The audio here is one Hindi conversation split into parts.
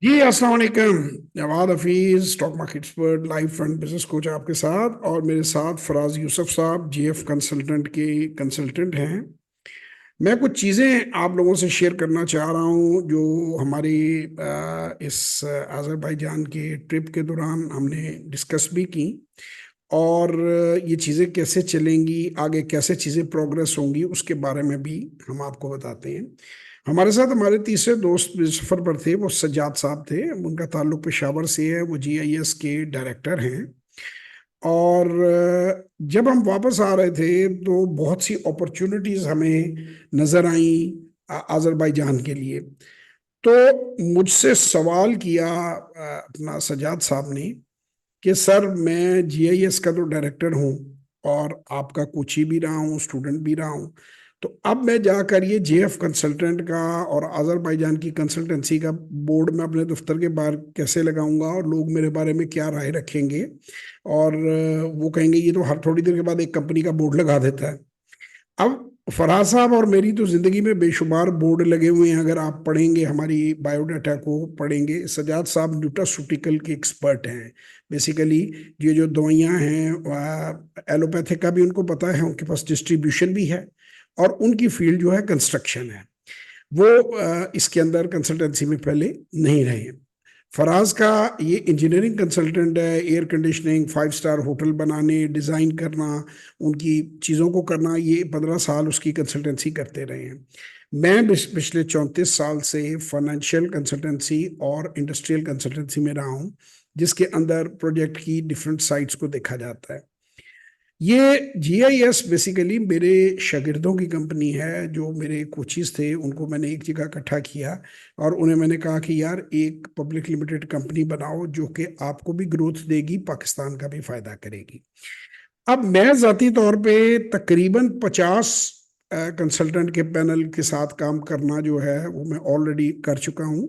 जी अस्सलाम वालेकुम। Jawad Hafeez, stock market expert, life fund business coach आपके साथ, और मेरे साथ फराज यूसुफ साहब जीएफ कंसल्टेंट के कंसल्टेंट हैं। मैं कुछ चीज़ें आप लोगों से शेयर करना चाह रहा हूँ जो हमारी इस अज़रबैजान के ट्रिप के दौरान हमने डिस्कस भी की। और ये चीज़ें कैसे चलेंगी आगे, कैसे चीज़ें प्रोग्रेस होंगी, उसके बारे में भी हम आपको बताते हैं। हमारे साथ हमारे तीसरे दोस्त भी सफ़र पर थे, वो सज्जाद साहब थे। उनका ताल्लुक पेशावर से है, वो जीआईएस के डायरेक्टर हैं। और जब हम वापस आ रहे थे तो बहुत सी अपॉर्चुनिटीज़ हमें नज़र आई अज़रबैजान के लिए। तो मुझसे सवाल किया अपना सज्जाद साहब ने कि सर, मैं जीआईएस का तो डायरेक्टर हूँ और आपका कोच ही भी रहा हूँ, स्टूडेंट भी रहा हूँ। तो अब मैं जाकर ये जेएफ कंसल्टेंट का और अजरबैजान की कंसल्टेंसी का बोर्ड में अपने दफ्तर के बाहर कैसे लगाऊंगा, और लोग मेरे बारे में क्या राय रखेंगे। और वो कहेंगे ये तो हर थोड़ी देर के बाद एक कंपनी का बोर्ड लगा देता है। अब फराज साहब और मेरी तो जिंदगी में बेशुमार बोर्ड लगे हुए हैं। अगर आप पढ़ेंगे, हमारी बायोडाटा को पढ़ेंगे, सजाद साहब न्यूट्रास्यूटिकल के एक्सपर्ट हैं। बेसिकली ये जो दवाइयाँ हैं एलोपैथिक का भी उनको पता है, उनके पास डिस्ट्रीब्यूशन भी है, और उनकी फील्ड जो है कंस्ट्रक्शन है। वो इसके अंदर कंसल्टेंसी में पहले नहीं रहे हैं। फराज का ये इंजीनियरिंग कंसल्टेंट है, एयर कंडीशनिंग, 5 स्टार होटल बनाने, डिज़ाइन करना, उनकी चीज़ों को करना, ये 15 साल उसकी कंसल्टेंसी करते रहे हैं। मैं पिछले 34 साल से फाइनेंशियल कंसल्टेंसी और इंडस्ट्रियल कंसल्टेंसी में रहा हूँ, जिसके अंदर प्रोजेक्ट की डिफरेंट साइट्स को देखा जाता है। ये जीआईएस बेसिकली मेरे शागिर्दों की कंपनी है। जो मेरे कोचिज थे उनको मैंने एक जगह इकट्ठा किया और उन्हें मैंने कहा कि यार, एक पब्लिक लिमिटेड कंपनी बनाओ जो कि आपको भी ग्रोथ देगी, पाकिस्तान का भी फायदा करेगी। अब मैं जाती तौर पे तकरीबन 50 कंसल्टेंट के पैनल के साथ काम करना जो है वो मैं ऑलरेडी कर चुका हूँ।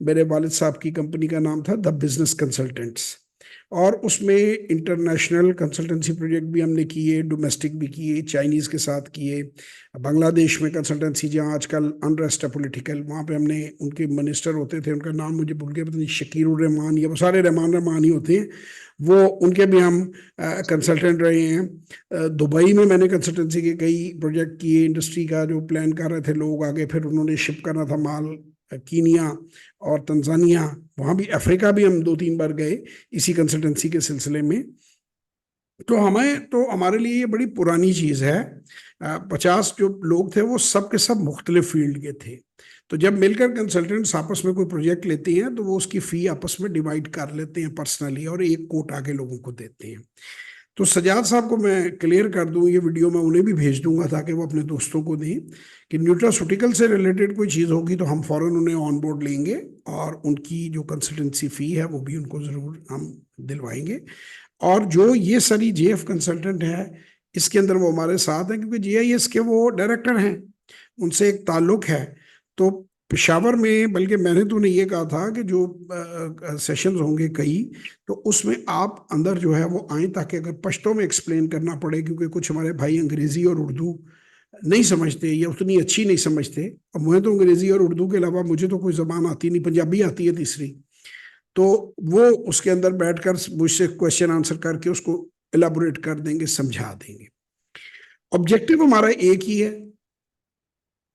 मेरे वालिद साहब की कंपनी का नाम था द बिजनेस कंसल्टेंट्स, और उसमें इंटरनेशनल कंसल्टेंसी प्रोजेक्ट भी हमने किए, डोमेस्टिक भी किए, चाइनीज़ के साथ किए। बांग्लादेश में कंसल्टेंसी, जहाँ आजकल अनरेस्ट है पॉलिटिकल, वहाँ पे हमने, उनके मिनिस्टर होते थे, उनका नाम मुझे भूल गया, पता नहीं शकीरुर रहमान, ये वो सारे रहमान रहमान ही होते हैं वो, उनके भी हम कंसल्टेंट रहे हैं। दुबई में मैंने कंसल्टेंसी के कई प्रोजेक्ट किए, इंडस्ट्री का जो प्लान कर रहे थे लोग आगे, फिर उन्होंने शिप करना था माल कीनिया और तंजानिया, वहाँ भी, अफ्रीका भी हम 2-3 बार गए इसी कंसल्टेंसी के सिलसिले में। तो हमें, तो हमारे लिए ये बड़ी पुरानी चीज़ है। 50 जो लोग थे वो सब के सब मुख्तलिफ फील्ड के थे। तो जब मिलकर कंसल्टेंट्स आपस में कोई प्रोजेक्ट लेते हैं तो वो उसकी फ़ी आपस में डिवाइड कर लेते हैं पर्सनली, और एक कोट आगे लोगों को देते हैं। तो सजाद साहब को मैं क्लियर कर दूं, ये वीडियो मैं उन्हें भी भेज दूंगा ताकि वो अपने दोस्तों को दें कि न्यूट्रास्यूटिकल से रिलेटेड कोई चीज़ होगी तो हम फौरन उन्हें ऑन बोर्ड लेंगे, और उनकी जो कंसल्टेंसी फ़ी है वो भी उनको ज़रूर हम दिलवाएंगे। और जो ये सारी जेएफ कंसल्टेंट है, इसके अंदर वो हमारे साथ हैं क्योंकि जीआईएस के वो डायरेक्टर हैं, उनसे एक ताल्लुक है। तो पेशावर में, बल्कि मैंने तो उन्हें ये कहा था कि जो सेशंस होंगे कई, तो उसमें आप अंदर जो है वो आए, ताकि अगर पश्तो में एक्सप्लेन करना पड़े, क्योंकि कुछ हमारे भाई अंग्रेजी और उर्दू नहीं समझते या उतनी अच्छी नहीं समझते। और मुझे तो अंग्रेजी और उर्दू के अलावा मुझे तो कोई जबान आती नहीं, पंजाबी आती है तीसरी। तो वो उसके अंदर बैठकर मुझसे क्वेश्चन आंसर करके उसको इलाबोरेट कर देंगे, समझा देंगे। ऑब्जेक्टिव हमारा एक ही है।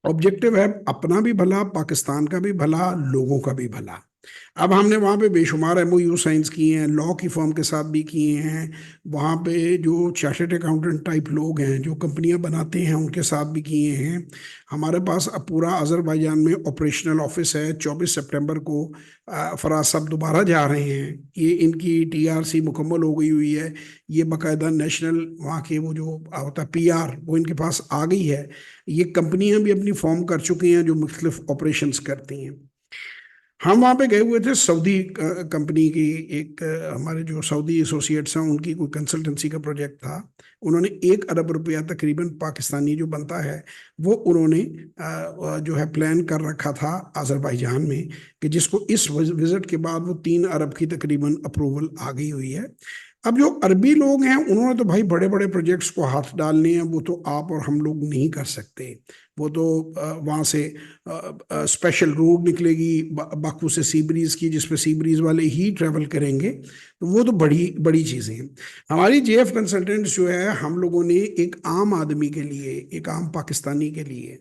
ऑब्जेक्टिव है अपना भी भला, पाकिस्तान का भी भला, लोगों का भी भला। अब हमने वहाँ पे बेशुमार एमओयू साइंस किए हैं, लॉ की फर्म के साथ भी किए हैं। वहाँ पे जो चार्टर्ड अकाउंटेंट टाइप लोग हैं जो कंपनियां बनाते हैं उनके साथ भी किए हैं। हमारे पास अब पूरा अजरबैजान में ऑपरेशनल ऑफिस है। 24 सितंबर को फराज साहब दोबारा जा रहे हैं। ये इनकी टीआरसी मुकम्मल हो गई हुई है। ये बाकायदा नेशनल वहाँ के वो जो होता है पीआर, वो इनके पास आ गई है। ये कंपनियां भी अपनी फॉर्म कर चुकी हैं जो मुख्तलिफ ऑपरेशंस करती हैं। हम वहाँ पे गए हुए थे, सऊदी कंपनी की एक, हमारे जो सऊदी एसोसिएट्स हैं उनकी कोई कंसल्टेंसी का प्रोजेक्ट था। उन्होंने 1 अरब रुपया तकरीबन पाकिस्तानी जो बनता है वो उन्होंने जो है प्लान कर रखा था अजरबैजान में, कि जिसको इस विजिट के बाद वो 3 अरब की तकरीबन अप्रूवल आ गई हुई है। अब जो अरबी लोग हैं उन्होंने तो भाई बड़े बड़े प्रोजेक्ट्स को हाथ डालने हैं, वो तो आप और हम लोग नहीं कर सकते। वो तो वहाँ से स्पेशल रोड निकलेगी बाकू से सी ब्रिज की, जिसपे सी ब्रिज वाले ही ट्रेवल करेंगे। तो वो तो बड़ी बड़ी चीज़ें हैं। हमारी जेएफ कंसल्टेंट्स जो है, हम लोगों ने एक आम आदमी के लिए, एक आम पाकिस्तानी के लिए,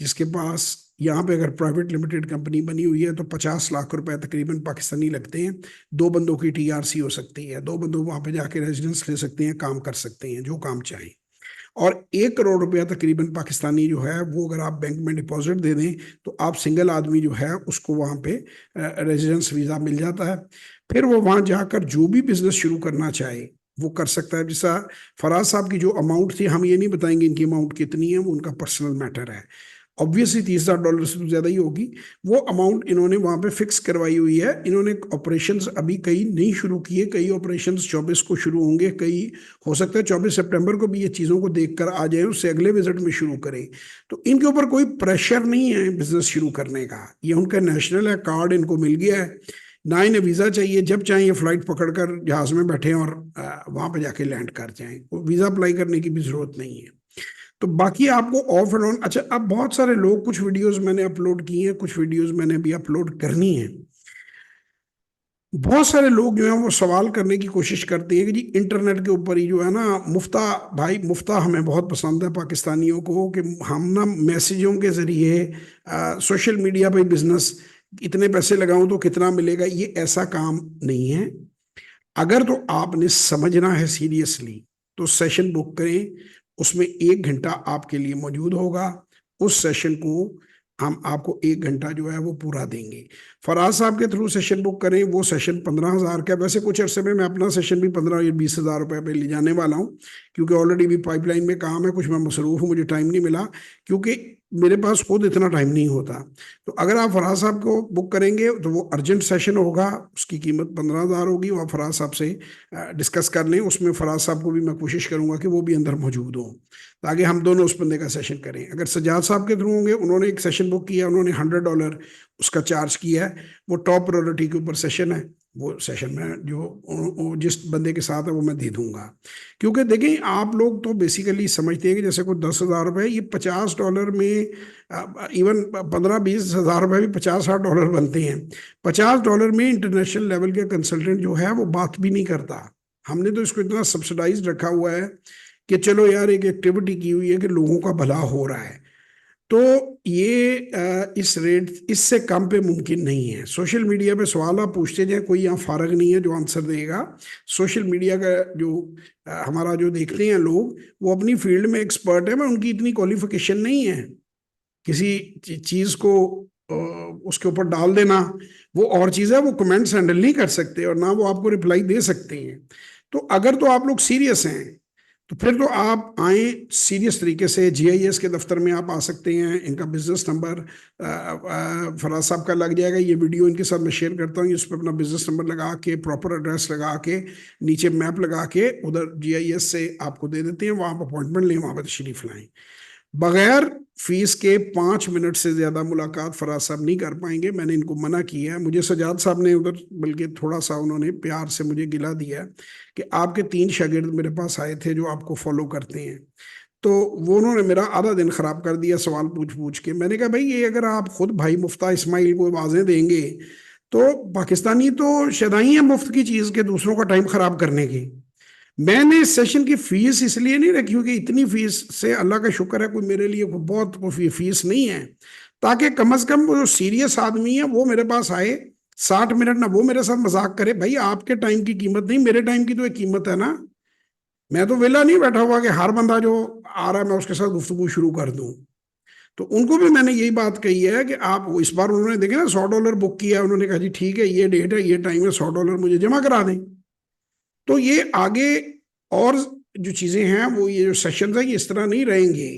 जिसके पास यहाँ पे अगर प्राइवेट लिमिटेड कंपनी बनी हुई है तो 50 लाख रुपए तकरीबन पाकिस्तानी लगते हैं। 2 बंदों की टीआरसी हो सकती है, 2 बंदों वहाँ पे जाके रेजिडेंस ले सकते हैं, काम कर सकते हैं जो काम चाहें। और 1 करोड़ रुपया तकरीबन पाकिस्तानी जो है वो अगर आप बैंक में डिपॉजिट दे दें तो आप सिंगल आदमी जो है उसको वहाँ पे रेजिडेंस वीज़ा मिल जाता है। फिर वो वहाँ जाकर जो भी बिजनेस शुरू करना चाहे वो कर सकता है। जैसा फराज साहब की जो अमाउंट थी, हम ये नहीं बताएंगे इनकी अमाउंट कितनी है, वो उनका पर्सनल मैटर है। ऑब्वियसली $30,000 से तो ज़्यादा ही होगी। वो अमाउंट इन्होंने वहाँ पे फिक्स करवाई हुई है। इन्होंने ऑपरेशंस अभी कई नहीं शुरू किए, कई ऑपरेशंस 24 को शुरू होंगे, कई हो सकता है 24 सितंबर को भी ये चीज़ों को देखकर आ जाए, उससे अगले विजिट में शुरू करें। तो इनके ऊपर कोई प्रेशर नहीं है बिजनेस शुरू करने का। ये उनका नेशनल है, कार्ड इनको मिल गया है, ना इन्हें वीज़ा चाहिए। जब चाहें ये फ्लाइट पकड़कर जहाज़ में बैठें और वहाँ पर जाके लैंड कर जाएं। वीज़ा अप्लाई करने की भी ज़रूरत नहीं है। तो बाकी आपको ऑफ एंड ऑन। अच्छा, अब बहुत सारे लोग, कुछ वीडियोस मैंने अपलोड की हैं, कुछ वीडियोस मैंने अभी अपलोड करनी है। बहुत सारे लोग जो हैं वो सवाल करने की कोशिश करते हैं कि जी इंटरनेट के ऊपर ही जो है ना मुफ्ता, भाई मुफ्ता हमें बहुत पसंद है पाकिस्तानियों को, कि हम ना मैसेजों के ज़रिए सोशल मीडिया पे बिजनेस, इतने पैसे लगाऊं तो कितना मिलेगा। ये ऐसा काम नहीं है। अगर तो आपने समझना है सीरियसली तो सेशन बुक करें, उसमें 1 घंटा आपके लिए मौजूद होगा। उस सेशन को हम आपको 1 घंटा जो है वो पूरा देंगे। फराज साहब के थ्रू सेशन बुक करें, वो सेशन 15,000 का। वैसे कुछ अरसे में मैं अपना सेशन भी 15 या 20,000 रुपये पे ले जाने वाला हूँ, क्योंकि ऑलरेडी भी पाइपलाइन में काम है, कुछ मैं मसरूफ़ हूँ, मुझे टाइम नहीं मिला, क्योंकि मेरे पास खुद इतना टाइम नहीं होता। तो अगर आप फराज साहब को बुक करेंगे तो वो अर्जेंट सेशन होगा, उसकी कीमत 15,000 होगी। वो आप फराज साहब से डिस्कस कर लें। उसमें फराज साहब को भी मैं कोशिश करूंगा कि वो भी अंदर मौजूद हों, ताकि हम दोनों उस बंदे का सेशन करें। अगर सज्जाद साहब के थ्रू होंगे, उन्होंने एक सेशन बुक किया, उन्होंने $100 उसका चार्ज किया है, वो टॉप प्रायोरिटी के ऊपर सेशन है। वो सेशन में जो जिस बंदे के साथ है वो मैं दे दूंगा। क्योंकि देखें, आप लोग तो बेसिकली समझते हैं कि जैसे कोई $10,000, ये $50 में, इवन 15-20 हज़ार रुपये भी $50-60 बनते हैं। $50 में इंटरनेशनल लेवल के कंसल्टेंट जो है वो बात भी नहीं करता। हमने तो इसको इतना सब्सिडाइज रखा हुआ है कि चलो यार एक एक्टिविटी की हुई है कि लोगों का भला हो रहा है। तो ये इस रेट, इससे कम पे मुमकिन नहीं है। सोशल मीडिया पे सवाल आप पूछते जाए, कोई यहाँ फारग नहीं है जो आंसर देगा। सोशल मीडिया का जो हमारा जो देखते हैं लोग, वो अपनी फील्ड में एक्सपर्ट है, मैं उनकी इतनी क्वालिफिकेशन नहीं है। किसी चीज़ को उसके ऊपर डाल देना वो और चीज़ है, वो कमेंट्स हैंडल नहीं कर सकते और ना वो आपको रिप्लाई दे सकते हैं। तो अगर तो आप लोग सीरियस हैं तो फिर तो आप आए सीरियस तरीके से। जीआईएस के दफ्तर में आप आ सकते हैं। इनका बिजनेस नंबर फराज साहब का लग जाएगा। ये वीडियो इनके साथ मैं शेयर करता हूँ, इस पर अपना बिजनेस नंबर लगा के, प्रॉपर एड्रेस लगा के, नीचे मैप लगा के उधर जीआईएस से आपको दे देते हैं। वहाँ पर अपॉइंटमेंट लें, वहाँ पर तशरीफ लाएं। बगैर फीस के 5 मिनट से ज्यादा मुलाकात फराज साहब नहीं कर पाएंगे। मैंने इनको मना किया है। मुझे सजाद साहब ने उधर बल्कि थोड़ा सा उन्होंने प्यार से मुझे गिला दिया कि आपके 3 शागिर्द मेरे पास आए थे जो आपको फॉलो करते हैं, तो वो उन्होंने मेरा आधा दिन खराब कर दिया सवाल पूछ पूछ के। मैंने कहा भाई, ये अगर आप खुद भाई मुफ्ता इस्माइल को आवाजें देंगे तो पाकिस्तानी तो शदाई है मुफ्त की चीज के, दूसरों का टाइम खराब करने की। मैंने इस सेशन की फीस इसलिए नहीं रखी क्योंकि इतनी फीस से अल्लाह का शुक्र है कोई मेरे लिए कोई बहुत कोई फीस नहीं है, ताकि कम से कम वो जो सीरियस आदमी है वो मेरे पास आए 60 मिनट ना वो मेरे साथ मजाक करे। भाई आपके टाइम की कीमत नहीं, मेरे टाइम की तो एक कीमत है ना। मैं तो वेला नहीं बैठा हुआ कि हर बंदा जो आ रहा है मैं उसके साथ गुफ्तगू शुरू कर दूं। तो उनको भी मैंने यही बात कही है कि आप, इस बार उन्होंने देखे ना $100 बुक किया, उन्होंने कहा जी ठीक है, ये डेट है, ये टाइम है, $100 मुझे जमा करा दें। तो ये आगे और जो चीज़ें हैं वो, ये जो सेशन है ये इस तरह नहीं रहेंगे।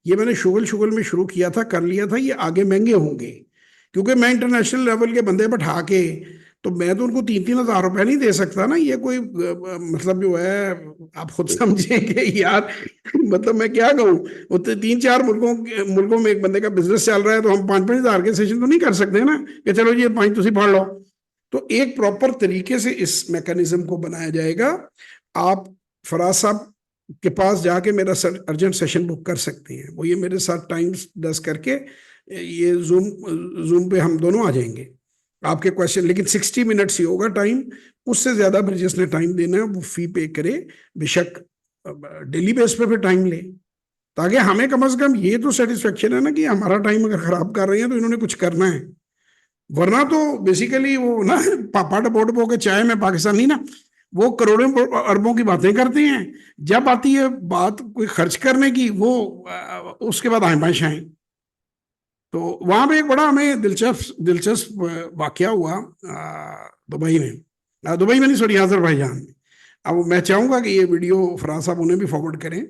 ये मैंने शुगल शुगल में शुरू किया था, कर लिया था, ये आगे महंगे होंगे। क्योंकि मैं इंटरनेशनल लेवल के बंदे बैठा के, तो मैं तो उनको 3-3 हज़ार रुपये नहीं दे सकता ना। ये कोई मतलब जो है, आप खुद समझेंगे यार। मतलब मैं क्या कहूँ, उतने 3-4 मुल्कों में एक बंदे का बिजनेस चल रहा है, तो हम 5-5 हज़ार के सेशन तो नहीं कर सकते ना कि चलो ये 5 तुम पढ़ लो। तो एक प्रॉपर तरीके से इस मैकेनिज्म को बनाया जाएगा। आप फराज साहब के पास जाके मेरा अर्जेंट सेशन बुक कर सकते हैं। वो ये मेरे साथ टाइम 10 करके ये जूम जूम पे हम दोनों आ जाएंगे, आपके क्वेश्चन, लेकिन 60 मिनट्स ही होगा टाइम। उससे ज्यादा फिर जिसने टाइम देना है वो फी पे करे, बेशक डेली बेस पे फिर टाइम ले, ताकि हमें कम से कम ये तो सेटिस्फेक्शन है ना कि हमारा टाइम अगर खराब कर रहे हैं तो इन्होंने कुछ करना है। वरना तो बेसिकली वो ना पापा बोट बो के चाय में पाकिस्तानी ना, वो करोड़ों अरबों की बातें करते हैं, जब आती है बात कोई खर्च करने की वो उसके बाद आए बाएं। तो वहां पे एक बड़ा हमें दिलचस्प दिलचस्प वाकया हुआ दुबई में, दुबई में नहीं सॉरी अजरबैजान में। अब मैं चाहूंगा कि ये वीडियो फराज साहब उन्हें भी फॉरवर्ड करें।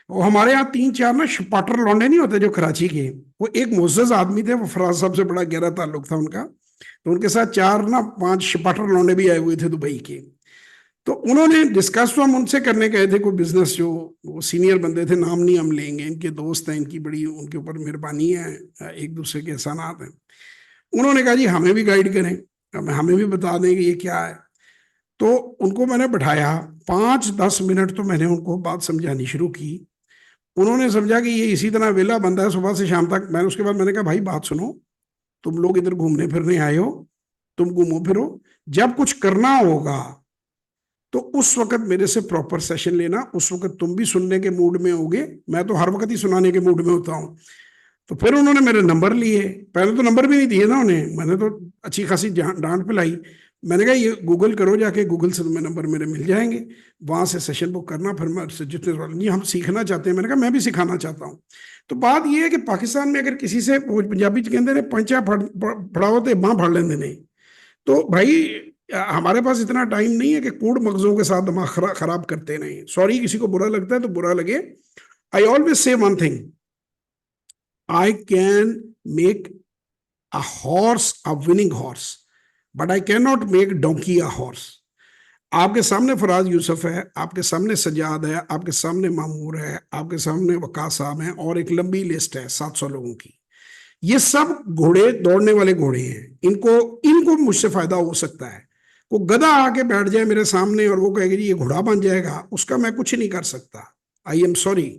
वो हमारे यहाँ 3-4 ना शपाटर लौंडे नहीं होते जो कराची के, वो एक मुअज़्ज़ज़ आदमी थे, वो फराज साहब से बड़ा गहरा ताल्लुक था उनका, तो उनके साथ 4 ना 5 शपाटर लौंडे भी आए हुए थे दुबई के। तो उन्होंने डिस्कस तो हम उनसे करने गए थे कोई बिजनेस, जो वो सीनियर बंदे थे, नाम नहीं हम लेंगे, इनके दोस्त हैं, इनकी बड़ी उनके ऊपर मेहरबानी है, एक दूसरे के एहसानात हैं। उन्होंने कहा जी हमें भी गाइड करें, अब हमें भी बता दें कि ये क्या है। तो उनको मैंने बैठाया, 5-10 मिनट तो मैंने उनको बात समझानी शुरू की। उन्होंने समझा कि ये इसी तरह वेला बंदा है सुबह से शाम तक। मैंने उसके बाद मैंने कहा भाई बात सुनो, तुम लोग इधर घूमने फिरने आए हो, तुम घूमो फिरो, जब कुछ करना होगा तो उस वक्त मेरे से प्रॉपर सेशन लेना, उस वक्त तुम भी सुनने के मूड में होगे, मैं तो हर वक्त ही सुनाने के मूड में होता हूँ। तो फिर उन्होंने मेरे नंबर लिए, पहले तो नंबर भी नहीं दिए ना उन्हें, मैंने तो अच्छी खासी डांट पिलाई। मैंने कहा ये गूगल करो जाके, गूगल से तुम्हें नंबर मेरे मिल जाएंगे, वहां से सेशन बुक करना, फिर मैं जितने सवाल नहीं हम सीखना चाहते हैं। मैंने कहा मैं भी सिखाना चाहता हूँ। तो बात यह है कि पाकिस्तान में अगर किसी से पंजाबी कहते हैं पंचा फड़ाओ तो बाँ फड़ लेंगे नहीं, तो भाई हमारे पास इतना टाइम नहीं है कि कूड़ मगजों के साथ दिमाग खराब करते नहीं। सॉरी किसी को बुरा लगता है तो बुरा लगे। I always say one thing, I can make a horse a winning horse, but I cannot make donkey a horse. आपके सामने फराज यूसुफ है, आपके सामने सजाद है, आपके सामने मामूर है, आपके सामने वकास साहब हैं, और एक लंबी लिस्ट है 700 लोगों की। ये सब घोड़े, दौड़ने वाले घोड़े हैं, इनको इनको मुझसे फायदा हो सकता है। वो गधा आके बैठ जाए मेरे सामने और वो कहेगा जी ये घोड़ा बन जाएगा, उसका मैं कुछ नहीं कर सकता, आई एम सॉरी।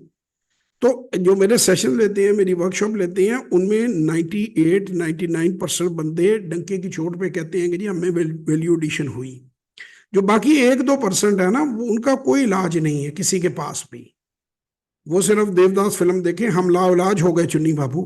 तो जो मेरे सेशन लेते हैं, मेरी वर्कशॉप लेते हैं, उनमें 98-99% बंदे डंके की चोट पे कहते हैं कि जी हमें वैल्यू एडिशन हुई। जो बाकी 1-2% है ना, वो उनका कोई इलाज नहीं है किसी के पास भी। वो सिर्फ देवदास फिल्म देखें, हम लाइलाज हो गए चुन्नी बाबू,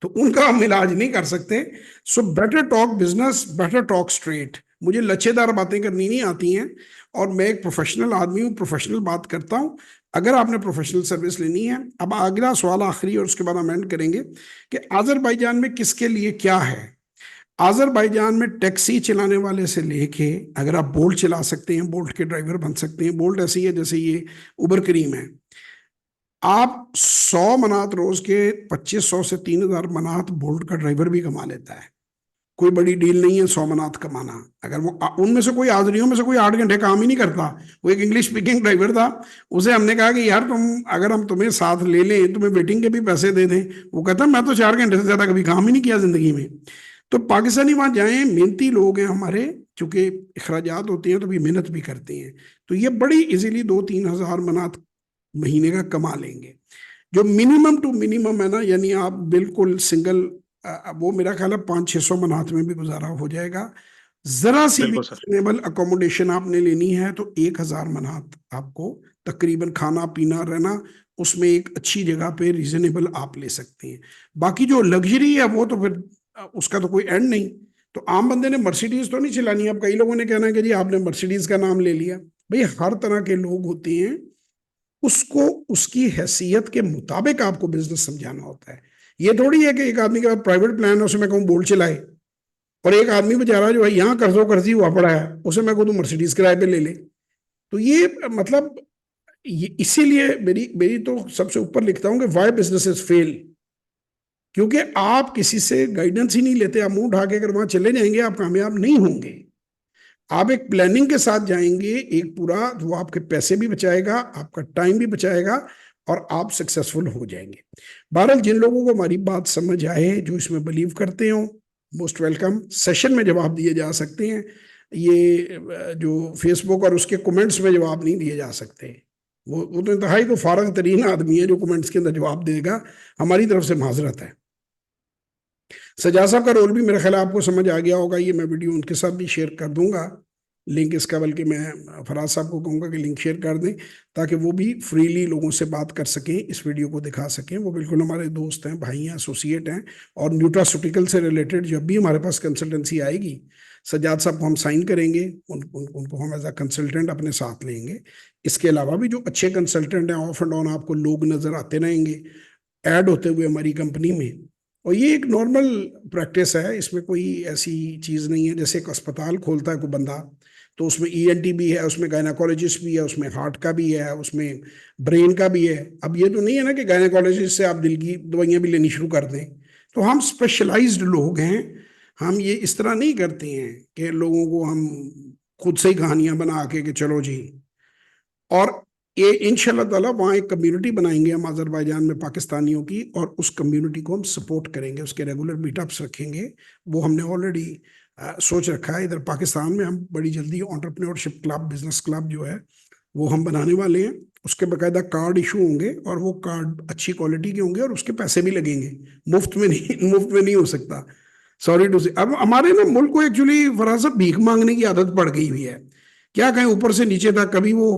तो उनका हम इलाज नहीं कर सकते। So better talk business, better talk straight. मुझे लच्छेदार बातें करनी नहीं आती हैं, और मैं एक प्रोफेशनल आदमी हूँ, प्रोफेशनल बात करता हूँ। अगर आपने प्रोफेशनल सर्विस लेनी है, अब अगला सवाल आखिरी और उसके बाद हम एंड करेंगे कि आजरबाईजान में किसके लिए क्या है। आजरबाईजान में टैक्सी चलाने वाले से लेके, अगर आप बोल्ट चला सकते हैं, बोल्ट के ड्राइवर बन सकते हैं। बोल्ट ऐसी है जैसे ये उबर करीम है, आप 100 मनात रोज के 2500 से 3000 मनात बोल्ट का ड्राइवर भी कमा लेता है। कोई बड़ी डील नहीं है 100 मनात कमाना। अगर वो उनमें से कोई आदरियों में से कोई 8 घंटे काम ही नहीं करता, वो एक इंग्लिश स्पीकिंग ड्राइवर था, उसे हमने कहा कि यार तुम, अगर हम तुम्हें साथ ले लें, तुम्हें वेटिंग के भी पैसे दे दें, वो कहता मैं तो 4 घंटे से ज्यादा कभी काम ही नहीं किया जिंदगी में। तो पाकिस्तानी वहां जाएं, मेहनती लोग हैं हमारे, चूंकि अखराजात होते हैं तो भी मेहनत भी करते हैं, तो ये बड़ी इजीली 2-3 हजार मनात महीने का कमा लेंगे। जो मिनिमम टू मिनिमम है ना, यानी आप बिल्कुल सिंगल, वो मेरा ख्याल है 500-600 मनात में भी गुजारा हो जाएगा। जरा सी भी बिल्कुल सर। रिजनेबल अकोमोडेशन आपने लेनी है तो 1000 मनात आपको तकरीबन खाना पीना रहना, उसमें एक अच्छी जगह पे रिजनेबल आप ले सकते हैं। बाकी जो लग्जरी है वो तो फिर उसका तो कोई एंड नहीं। तो आम बंदे ने मर्सिडीज तो नहीं चलानी। अब कई लोगों ने कहना है कि जी आपने मर्सिडीज का नाम ले लिया। भाई हर तरह के लोग होते हैं, उसको उसकी हैसियत के मुताबिक आपको बिजनेस समझाना होता है। ये थोड़ी है कि एक आदमी के पास प्राइवेट प्लान है, उसे मैं कहूँ बोल्ट चलाए, और एक आदमी बेचारा जो है यहाँ कर्जो कर्जी हुआ पड़ा है, उसे मैं कहूँ तू मर्सिडीज किराए पे ले ले। तो ये मतलब इसीलिए मेरी मेरी तो सबसे ऊपर लिखता हूँ कि वाई बिजनेस इज फेल, क्योंकि आप किसी से गाइडेंस ही नहीं लेते। आप मुंह उठा के अगर वहां चले जाएंगे आप कामयाब नहीं होंगे। आप एक प्लानिंग के साथ जाएंगे, एक पूरा, वो आपके पैसे भी बचाएगा, आपका टाइम भी बचाएगा, और आप सक्सेसफुल हो जाएंगे। बहरहाल जिन लोगों को हमारी बात समझ आए, जो इसमें बिलीव करते हो, मोस्ट वेलकम। सेशन में जवाब दिए जा सकते हैं, ये जो फेसबुक और उसके कमेंट्स में जवाब नहीं दिए जा सकते। वो तो इंतहाई तो फारग तरीन आदमी है जो कमेंट्स के अंदर जवाब देगा। हमारी तरफ से माजरत है। सजा साहब का रोल भी मेरे ख्याल आपको समझ आ गया होगा, ये मैं वीडियो उनके साथ भी शेयर कर दूंगा लिंक इसका, बल्कि मैं फराज साहब को कहूँगा कि लिंक शेयर कर दें ताकि वो भी फ्रीली लोगों से बात कर सकें, इस वीडियो को दिखा सकें। वो बिल्कुल हमारे दोस्त हैं, भाई हैं, एसोसिएट हैं। और न्यूट्रास्यूटिकल से रिलेटेड जब भी हमारे पास कंसल्टेंसी आएगी, सज्जाद साहब को हम साइन करेंगे, उनको हम एज अ कंसल्टेंट अपने साथ लेंगे। इसके अलावा भी जो अच्छे कंसल्टेंट हैं, ऑफ एंड ऑन आपको लोग नजर आते रहेंगे ऐड होते हुए हमारी कंपनी में। और ये एक नॉर्मल प्रैक्टिस है, इसमें कोई ऐसी चीज़ नहीं है। जैसे एक अस्पताल खोलता है कोई बंदा, तो उसमें ईएनटी भी है, उसमें गायनाकोलॉजिस्ट भी है, उसमें हार्ट का भी है, उसमें ब्रेन का भी है। अब ये तो नहीं है ना कि गायनाकोलॉजिस्ट से आप दिल की दवाइयाँ भी लेनी शुरू कर दें। तो हम स्पेशलाइज्ड लोग हैं, हम ये इस तरह नहीं करते हैं कि लोगों को हम खुद से ही कहानियां बना के कि चलो जी। और ये इंशाल्लाह ताला वहाँ एक कम्युनिटी बनाएंगे हम अजरबैजान में पाकिस्तानियों की, और उस कम्युनिटी को हम सपोर्ट करेंगे, उसके रेगुलर मीटअप्स रखेंगे। वो हमने ऑलरेडी सोच रखा है। इधर पाकिस्तान में हम बड़ी जल्दी एंटरप्रेन्योरशिप क्लब, बिजनेस क्लब जो है वो हम बनाने वाले हैं। उसके बाकायदा कार्ड इशू होंगे, और वो कार्ड अच्छी क्वालिटी के होंगे, और उसके पैसे भी लगेंगे, मुफ्त में नहीं मुफ्त में नहीं हो सकता। सॉरी टू से। अब हमारे ना मुल्क को एक्चुअली फराज साहब भीख मांगने की आदत पड़ गई हुई है, क्या कहें, ऊपर से नीचे तक। कभी वो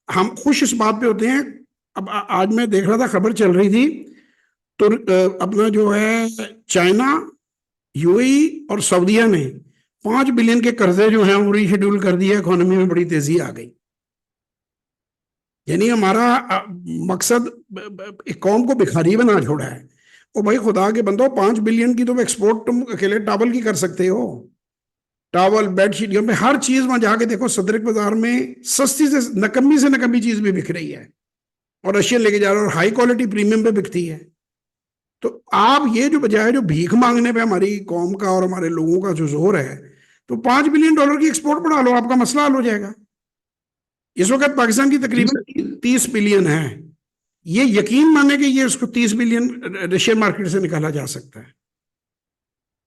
हम खुश इस बात पे होते हैं। अब आज मैं देख रहा था, खबर चल रही थी, तो अपना जो है चाइना, यूएई और सऊदीया ने 5 बिलियन के कर्जे जो हैं वो रीशेड्यूल कर दिए, इकोनॉमी में बड़ी तेजी आ गई। यानी हमारा मकसद एक कौम को भिखारी बना छोड़ा है। ओ भाई खुदा के बंदो, 5 बिलियन की तो एक्सपोर्ट तुम अकेले टावल की कर सकते हो। टावल, बेडशीट, यहाँ पे हर चीज वहां जाके देखो, सदरक बाजार में सस्ती से नकम्मी चीज भी बिक रही है, और रशियन लेके जा रहे हो, और हाई क्वालिटी प्रीमियम पे बिकती है। तो आप ये जो बजाय जो भीख मांगने पे हमारी कौम का और हमारे लोगों का जो जोर है, तो $5 बिलियन की एक्सपोर्ट बढ़ा लो, आपका मसला हल हो जाएगा। इस वक्त पाकिस्तान की जी तकरीबन सर। 30 बिलियन है। ये यकीन माने कि ये उसको 30 बिलियन रशियन मार्केट से निकाला जा सकता है।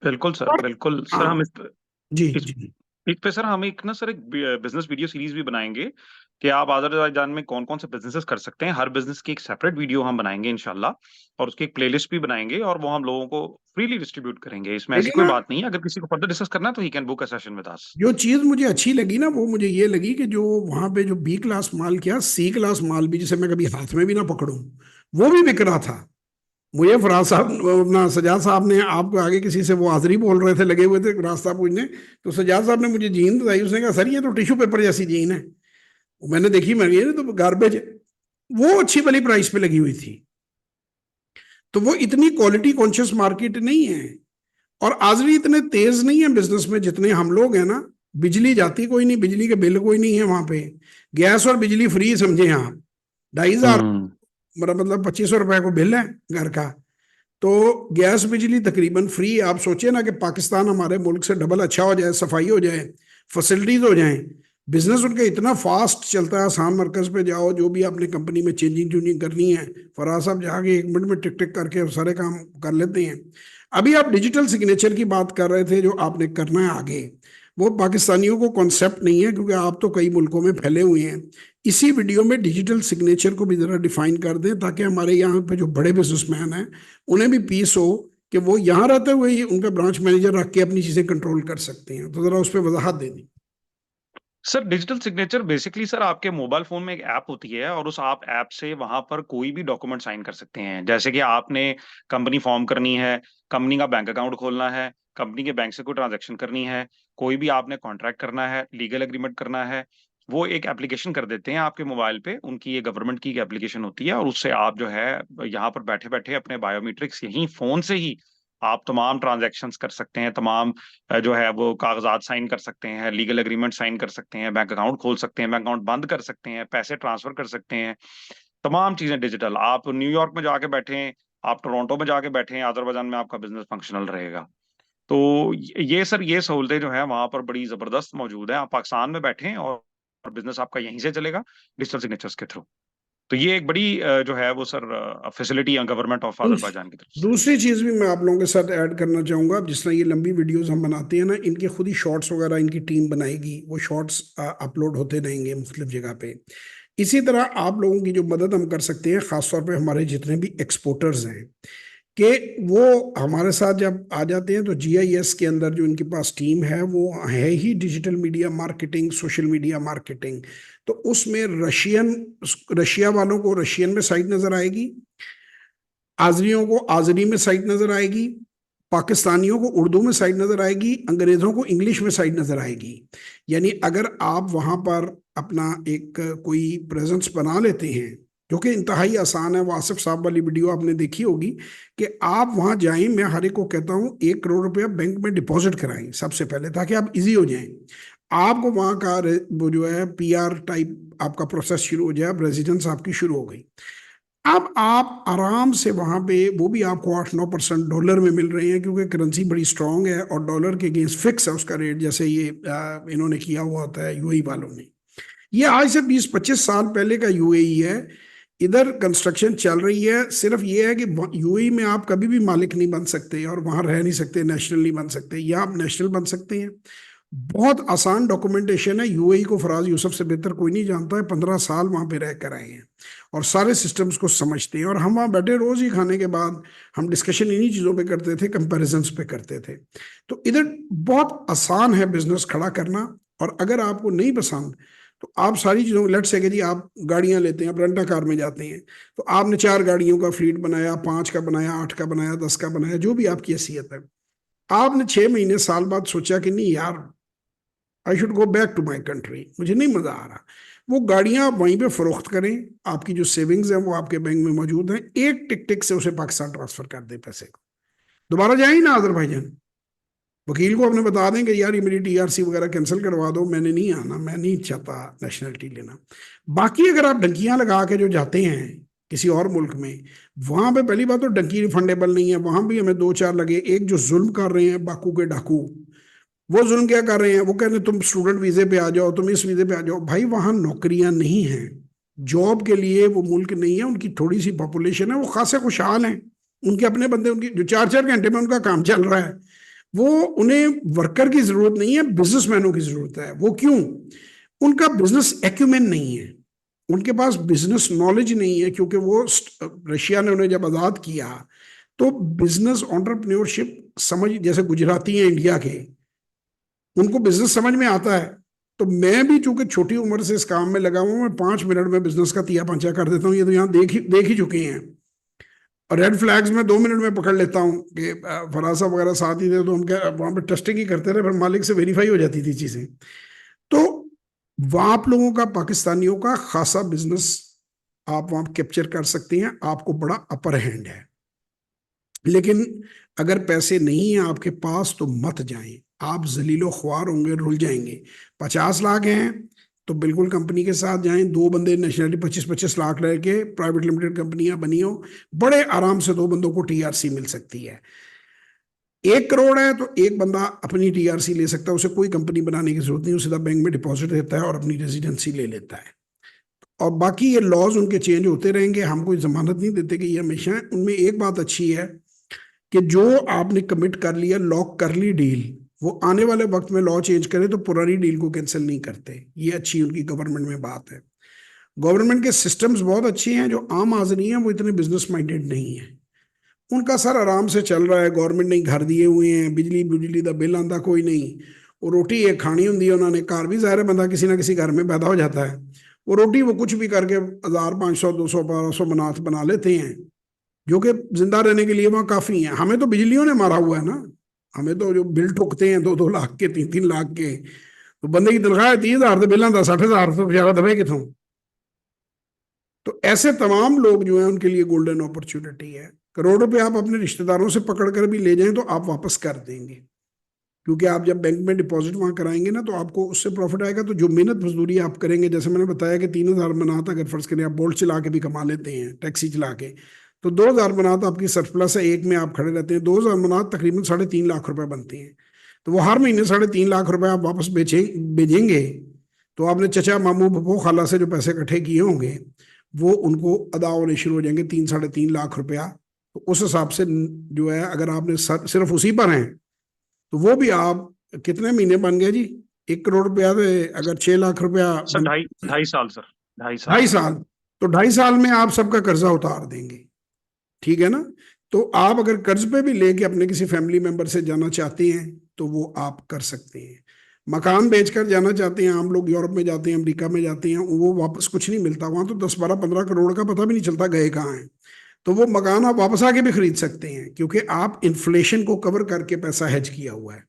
बिल्कुल सर, और बिल्कुल सर। हम हाँ, जी इस जी, एक पे सर हम एक ना सर एक बिजनेस वीडियो सीरीज भी बनाएंगे कि आप अजरबैजान में कौन कौन से बिजनेसेस कर सकते हैं। हर बिजनेस की एक सेपरेट वीडियो हम बनाएंगे इंशाल्लाह, और उसकी एक प्लेलिस्ट भी बनाएंगे, और वो हम लोगों को फ्रीली डिस्ट्रीब्यूट करेंगे। इसमें ऐसी लेकिन कोई ना बात नहीं है। अगर किसी को फर्दर डिस्कस करना है तो he can book a session with us. जो चीज मुझे अच्छी लगी ना, वो मुझे ये लगी कि जो वहां पे जो बी क्लास माल, किया सी क्लास माल भी, जिसे मैं कभी हाथ में भी ना पकड़ूं, वो भी बिक रहा था। मुझे फराज साहब, अपना सजाद साहब ने आपको आगे किसी से वो हाजिरी बोल रहे थे, लगे हुए थे रास्ता पूछने, तो सजाद साहब ने मुझे जीन बताई। उसने कहा सर ये तो टिश्यू पेपर जैसी जीन है। मैंने देखी, मैं ये तो गार्बेज। वो अच्छी वाली प्राइस पे लगी हुई थी। तो वो इतनी क्वालिटी कॉन्शियस मार्केट नहीं है। और आजरी इतने तेज नहीं है बिजनेस में जितने हम लोग हैं ना। बिजली जाती कोई नहीं, बिजली के बिल कोई नहीं है वहां पे। गैस और बिजली फ्री समझे आप, 2,500, हम्म। मेरा मतलब 2500 रुपए को बिल है घर का। तो गैस बिजली तकरीबन फ्री। आप सोचिए ना कि पाकिस्तान हमारे मुल्क से डबल अच्छा हो जाए, सफाई हो जाए, फैसिलिटीज हो जाए, बिजनेस उनका इतना फास्ट चलता है। आसान मरकज पे जाओ, जो भी आपने कंपनी में चेंजिंग चूंजिंग करनी है, फराज साहब जाके 1 मिनट में टिक टिक करके सारे काम कर लेते हैं। अभी आप डिजिटल सिग्नेचर की बात कर रहे थे, जो आपने करना है आगे, वो पाकिस्तानियों को कॉन्सेप्ट नहीं है, क्योंकि आप तो कई मुल्कों में फैले हुए हैं। इसी वीडियो में डिजिटल सिग्नेचर को भी जरा डिफाइन कर दें, ताकि हमारे यहाँ पे जो बड़े बिजनेसमैन हैं उन्हें भी पीस हो कि वो यहाँ रहते हुए ही उनका ब्रांच मैनेजर रख के अपनी चीजें कंट्रोल कर सकते हैं। तो जरा उस पर वजाहत दे दी। Sir digital signature basically sir आपके मोबाइल फोन में एक ऐप होती है, और उस आप ऐप से वहां पर कोई भी डॉक्यूमेंट साइन कर सकते हैं। जैसे कि आपने कंपनी फॉर्म करनी है, कंपनी का बैंक अकाउंट खोलना है, कंपनी के बैंक से कोई ट्रांजैक्शन करनी है, कोई भी आपने कॉन्ट्रैक्ट करना है, लीगल एग्रीमेंट करना है, वो एक एप्लीकेशन कर देते हैं आपके मोबाइल पे। उनकी ये गवर्नमेंट की एप्लीकेशन होती है, और उससे आप जो है यहाँ पर बैठे बैठे अपने बायोमेट्रिक्स यहीं फोन से ही आप तमाम ट्रांजैक्शंस कर सकते हैं, तमाम जो है वो कागजात साइन कर सकते हैं, लीगल एग्रीमेंट साइन कर सकते हैं, बैंक अकाउंट खोल सकते हैं, बैंक अकाउंट बंद कर सकते हैं, पैसे ट्रांसफर कर सकते हैं। तमाम चीजें डिजिटल। आप न्यूयॉर्क में जाके बैठे हैं, आप टोरंटो में जाके बैठे हैं, अजरबैजान में आपका बिजनेस फंक्शनल रहेगा। तो ये सर ये सहूलतें जो है वहां पर बड़ी जबरदस्त मौजूद है। आप पाकिस्तान में बैठे हैं और बिजनेस आपका यहीं से चलेगा डिजिटल सिग्नेचर्स के थ्रू। तो ये एक बड़ी जो है वो सर फैसिलिटी है गवर्नमेंट ऑफ दूस- अजरबैजान की तरफ से। दूसरी चीज भी मैं आप लोगों के साथ ऐड करना चाहूंगा। जिस तरह ये लंबी वीडियोस हम बनाते हैं ना, इनके खुद ही शॉर्ट्स वगैरह इनकी टीम बनाएगी, वो शॉर्ट्स अपलोड होते रहेंगे मुख्तलिफ जगह पे। इसी तरह आप लोगों की जो मदद हम कर सकते हैं, खासतौर पे हमारे जितने भी एक्सपोर्टर्स हैं, कि वो हमारे साथ जब आ जाते हैं तो जीआईएस के अंदर जो इनके पास टीम है वो है ही digital media marketing, social media marketing. तो उसमें रशिया वालों को रशियन में साइट नजर आएगी, आजरियों को आजरी में साइट नजर आएगी, पाकिस्तानियों को उर्दू में साइट नजर आएगी, अंग्रेजों को इंग्लिश में साइट नजर आएगी। यानी अगर आप वहां पर अपना एक कोई प्रेजेंस बना लेते हैं, जो कि इंतहाई आसान है, वो आसिफ साहब वाली वीडियो आपने देखी होगी, कि आप वहां जाएं, मैं हर एक को कहता हूं 1 करोड़ रुपया बैंक में डिपॉजिट कराएं सबसे पहले, ताकि आप इजी हो जाएं। आपको वहां का वो जो है पीआर टाइप आपका प्रोसेस शुरू हो जाए, अब रेजिडेंस आपकी शुरू हो गई। अब आप आराम से वहां पे, वो भी आपको 8-9% डॉलर में मिल रहे हैं, क्योंकि करेंसी बड़ी स्ट्रांग है और डॉलर के अगेंस्ट फिक्स है उसका रेट, जैसे ये इन्होंने किया हुआ होता है यूएई वालों ने। ये आज से 20-25 साल पहले का यूएई है। इधर कंस्ट्रक्शन चल रही है। सिर्फ ये है कि यूएई में आप कभी भी मालिक नहीं बन सकते और वहां रह नहीं सकते, नेशनल नहीं बन सकते। या आप नेशनल बन सकते हैं। बहुत आसान डॉक्यूमेंटेशन है। यूएई को फराज यूसुफ से बेहतर कोई नहीं जानता है, 15 साल वहां पे रह कर आए हैं और सारे सिस्टम्स को समझते हैं। और हम वहाँ बैठे रोज ही खाने के बाद हम डिस्कशन इन्हीं चीज़ों पे करते थे, कंपैरिजंस पे करते थे। तो इधर बहुत आसान है बिजनेस खड़ा करना। और अगर आपको नहीं पसंद तो आप सारी चीज़ों, लेट्स से कि जी आप गाड़ियां लेते हैं, आप रेंटा कार में जाते हैं, तो आपने 4 गाड़ियों का फ्लीट बनाया, 5 का बनाया, 8 का बनाया, 10 का बनाया, जो भी आपकी हैसियत है। आपने 6 महीने साल बाद सोचा कि नहीं यार, I should go back to my country, मुझे नहीं मजा आ रहा। वो गाड़ियां आप वहीं पे फरोख्त करें, आपकी जो सेविंग्स हैं वो आपके बैंक में मौजूद हैं, एक टिक टिक से उसे पाकिस्तान ट्रांसफर कर दे पैसे को, दोबारा जाए ही ना अजरबैजान। वकील को अपने बता दें कि यार ये मेरी टीआरसी वगैरह कैंसिल करवा दो, मैंने नहीं आना, मैं नहीं चाहता नेशनलिटी लेना। बाकी अगर आप डंकियां लगा के जो जाते हैं किसी और मुल्क में, वहां पे पहली बात तो डंकी रिफंडेबल नहीं है। वहां भी हमें 2-4 लगे। एक जो जुल्म कर रहे हैं बाकू के डाकू, वो जुल्म क्या कर रहे हैं, वो कह रहे हैं तुम स्टूडेंट वीजे पे आ जाओ, तुम इस वीजे पे आ जाओ। भाई वहां नौकरियां नहीं हैं, जॉब के लिए वो मुल्क नहीं है, उनकी थोड़ी सी पॉपुलेशन है, वो खासे खुशहाल हैं। उनके अपने बंदे, उनकी जो 4-4 घंटे में उनका काम चल रहा है, वो उन्हें वर्कर की जरूरत नहीं है, बिजनेसमैनों की जरूरत है। वो क्यों? उनका बिजनेस एक्यूमेन नहीं है, उनके पास बिजनेस नॉलेज नहीं है, क्योंकि वो रशिया ने उन्हें जब आजाद किया तो बिजनेस ऑन्टरप्रेन्योरशिप समझ, जैसे गुजराती हैं इंडिया के, उनको बिजनेस समझ में आता है। तो मैं भी चूंकि छोटी उम्र से इस काम में लगा हुआ, मैं 5 मिनट में बिजनेस का तिया पंचा कर देता हूँ। ये तो यहाँ देख ही चुके हैं। और रेड फ्लैग्स में 2 मिनट में पकड़ लेता हूँ कि फरासा वगैरह साथ ही थे, तो उनके वहां पे टेस्टिंग ही करते रहे, फिर मालिक से वेरीफाई हो जाती थी चीजें। तो वहां आप लोगों का, पाकिस्तानियों का खासा बिजनेस आप वहां कैप्चर कर सकते हैं, आपको बड़ा अपर हैंड है। लेकिन अगर पैसे नहीं है आपके पास तो मत जाएं, आप जलीलो ख्वार होंगे, रुल जाएंगे। 50 लाख हैं तो बिल्कुल कंपनी के साथ जाएं। 2 बंदे नेशनलिटी 25-25 लाख लेके प्राइवेट लिमिटेड कंपनियां बनी हो, बड़े आराम से 2 बंदों को टीआरसी मिल सकती है। 1 करोड़ है तो एक बंदा अपनी टीआरसी ले सकता है, उसे कोई कंपनी बनाने की जरूरत नहीं, वो सीधा बैंक में डिपॉजिट देता है और अपनी रेजिडेंसी ले लेता है। और बाकी ये लॉज उनके चेंज होते रहेंगे, हम कोई जमानत नहीं देते कि ये हमेशा है। उनमें एक बात अच्छी है कि जो आपने कमिट कर लिया, लॉक कर ली डील, वो आने वाले वक्त में लॉ चेंज करे तो पुरानी डील को कैंसिल नहीं करते। ये अच्छी उनकी गवर्नमेंट में बात है। गवर्नमेंट के सिस्टम्स बहुत अच्छे हैं। जो आम आदमी है वो इतने बिजनेस माइंडेड नहीं है, उनका सर आराम से चल रहा है। गवर्नमेंट ने घर दिए हुए हैं, बिजली बिजली का बिल आंदा कोई नहीं। वो रोटी एक खानी होंगी उन्होंने, घर भी ज़ाहिर है बंदा किसी ना किसी घर में पैदा हो जाता है। वो रोटी वो कुछ भी करके 1000, 500, 200, 1200 बनात बना लेते हैं, जो कि जिंदा रहने के लिए वहाँ काफ़ी है। हमें तो बिजलियों ने मारा हुआ है ना। हमें तो जो बिल ठुकते हैं 2-2 लाख के, 3-3 लाख के, तो बंदे की तनख्वाह 30,000 तो बिल आता, 60,000 तो बेचारा दबे कितों। तो ऐसे तमाम लोग जो हैं उनके लिए गोल्डन अपॉर्चुनिटी है। करोड़ रुपए आप अपने रिश्तेदारों से पकड़ कर भी ले जाएं तो आप वापस कर देंगे, क्योंकि आप जब बैंक में डिपॉजिट वहां कराएंगे ना तो आपको उससे प्रॉफिट आएगा। तो जो मेहनत मजदूरी आप करेंगे, जैसे मैंने बताया कि 3,000 मनाता, अगर फर्ज करें आप बोल्ट चला के भी कमा लेते हैं, टैक्सी चला के, तो 2,000 मनात आपकी सरप्लस है, एक में आप खड़े रहते हैं। 2,000 मनात तकरीबन 3.5 लाख रुपए बनते हैं। तो वो हर महीने 3.5 लाख रुपए आप वापस भेजेंगे। तो आपने चचा मामू बपो खाला से जो पैसे इकट्ठे किए होंगे वो उनको अदा होने शुरू हो जाएंगे, 3-3.5 लाख रुपया। तो उस हिसाब से जो है, अगर आपने सिर्फ उसी पर हैं तो वो भी आप, कितने महीने बन गए जी? 1 करोड़ रुपया, अगर 6 लाख रुपया सर ढाई ढाई साल सर। 2.5 साल। 2.5 साल। तो 2.5 साल में आप सबका कर्जा उतार देंगे, ठीक है ना। तो आप अगर कर्ज पे भी लेके अपने किसी फैमिली मेंबर से जाना चाहते हैं तो वो आप कर सकते हैं। मकान बेचकर जाना चाहते हैं, हम लोग यूरोप में जाते हैं, अमेरिका में जाते हैं, वो वापस कुछ नहीं मिलता वहां, तो 10 12 15 करोड़ का पता भी नहीं चलता गए कहाँ हैं। तो वो मकान आप वापस आके भी खरीद सकते हैं, क्योंकि आप इन्फ्लेशन को कवर करके पैसा हेज किया हुआ है।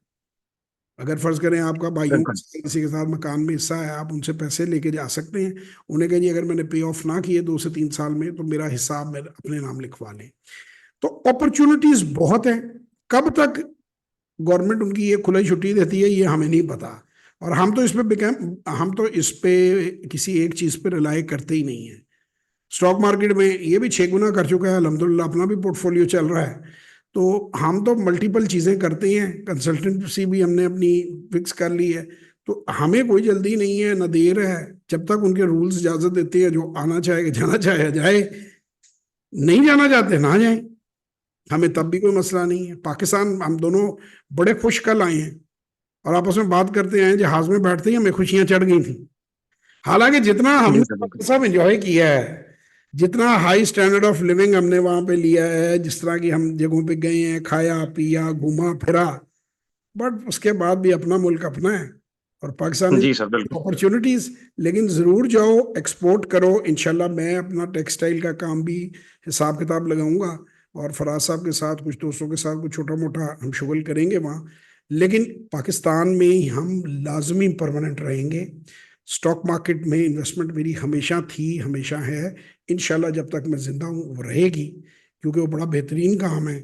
अगर फर्ज करें आपका भाइयों बिल्कुल। किसी के साथ मकान में हिस्सा है, आप उनसे पैसे लेके जा सकते हैं। उन्हें कहिए अगर मैंने पे ऑफ ना किए 2 से 3 साल में तो मेरा हिसाब मेरे अपने नाम लिखवा लें। तो अपॉर्चुनिटीज बहुत है। कब तक गवर्नमेंट उनकी ये खुली छुट्टी देती है ये हमें नहीं पता। और हम तो इस पे किसी एक चीज पे रिलाई करते ही नहीं है। स्टॉक मार्केट में ये भी 6 गुना कर चुका है अल्हम्दुलिल्लाह, अपना भी पोर्टफोलियो चल रहा है। तो हम तो मल्टीपल चीजें करते हैं, कंसल्टेंसी भी हमने अपनी फिक्स कर ली है। तो हमें कोई जल्दी नहीं है ना देर है, जब तक उनके रूल्स इजाजत देते हैं, जो आना चाहे जाना चाहे जाए, नहीं जाना चाहते ना जाए, हमें तब भी कोई मसला नहीं है। पाकिस्तान हम दोनों बड़े खुश कल आए हैं और आपस में बात करते हैं, जहाज में बैठते ही हमें खुशियां चढ़ गई थी। हालांकि जितना जी हमने सर बिल्कुल। सब एंजॉय किया है, जितना हाई स्टैंडर्ड ऑफ लिविंग हमने वहां पे लिया है, जिस तरह की हम जगहों पे गए हैं, खाया पिया घूमा फिरा, बट उसके बाद भी अपना मुल्क अपना है और पाकिस्तानी जी सर बिल्कुल। अपॉर्चुनिटीज। लेकिन जरूर जाओ, एक्सपोर्ट करो इंशाल्लाह। मैं अपना टेक्सटाइल का काम भी हिसाब किताब लगाऊंगा और फराज साहब के साथ कुछ दोस्तों के साथ कुछ छोटा मोटा हम शुगल करेंगे वहाँ। लेकिन पाकिस्तान में ही हम लाजमी परमानेंट रहेंगे। स्टॉक मार्केट में इन्वेस्टमेंट मेरी हमेशा थी, हमेशा है, इंशाल्लाह जब तक मैं जिंदा हूँ वो रहेगी, क्योंकि वो बड़ा बेहतरीन काम है।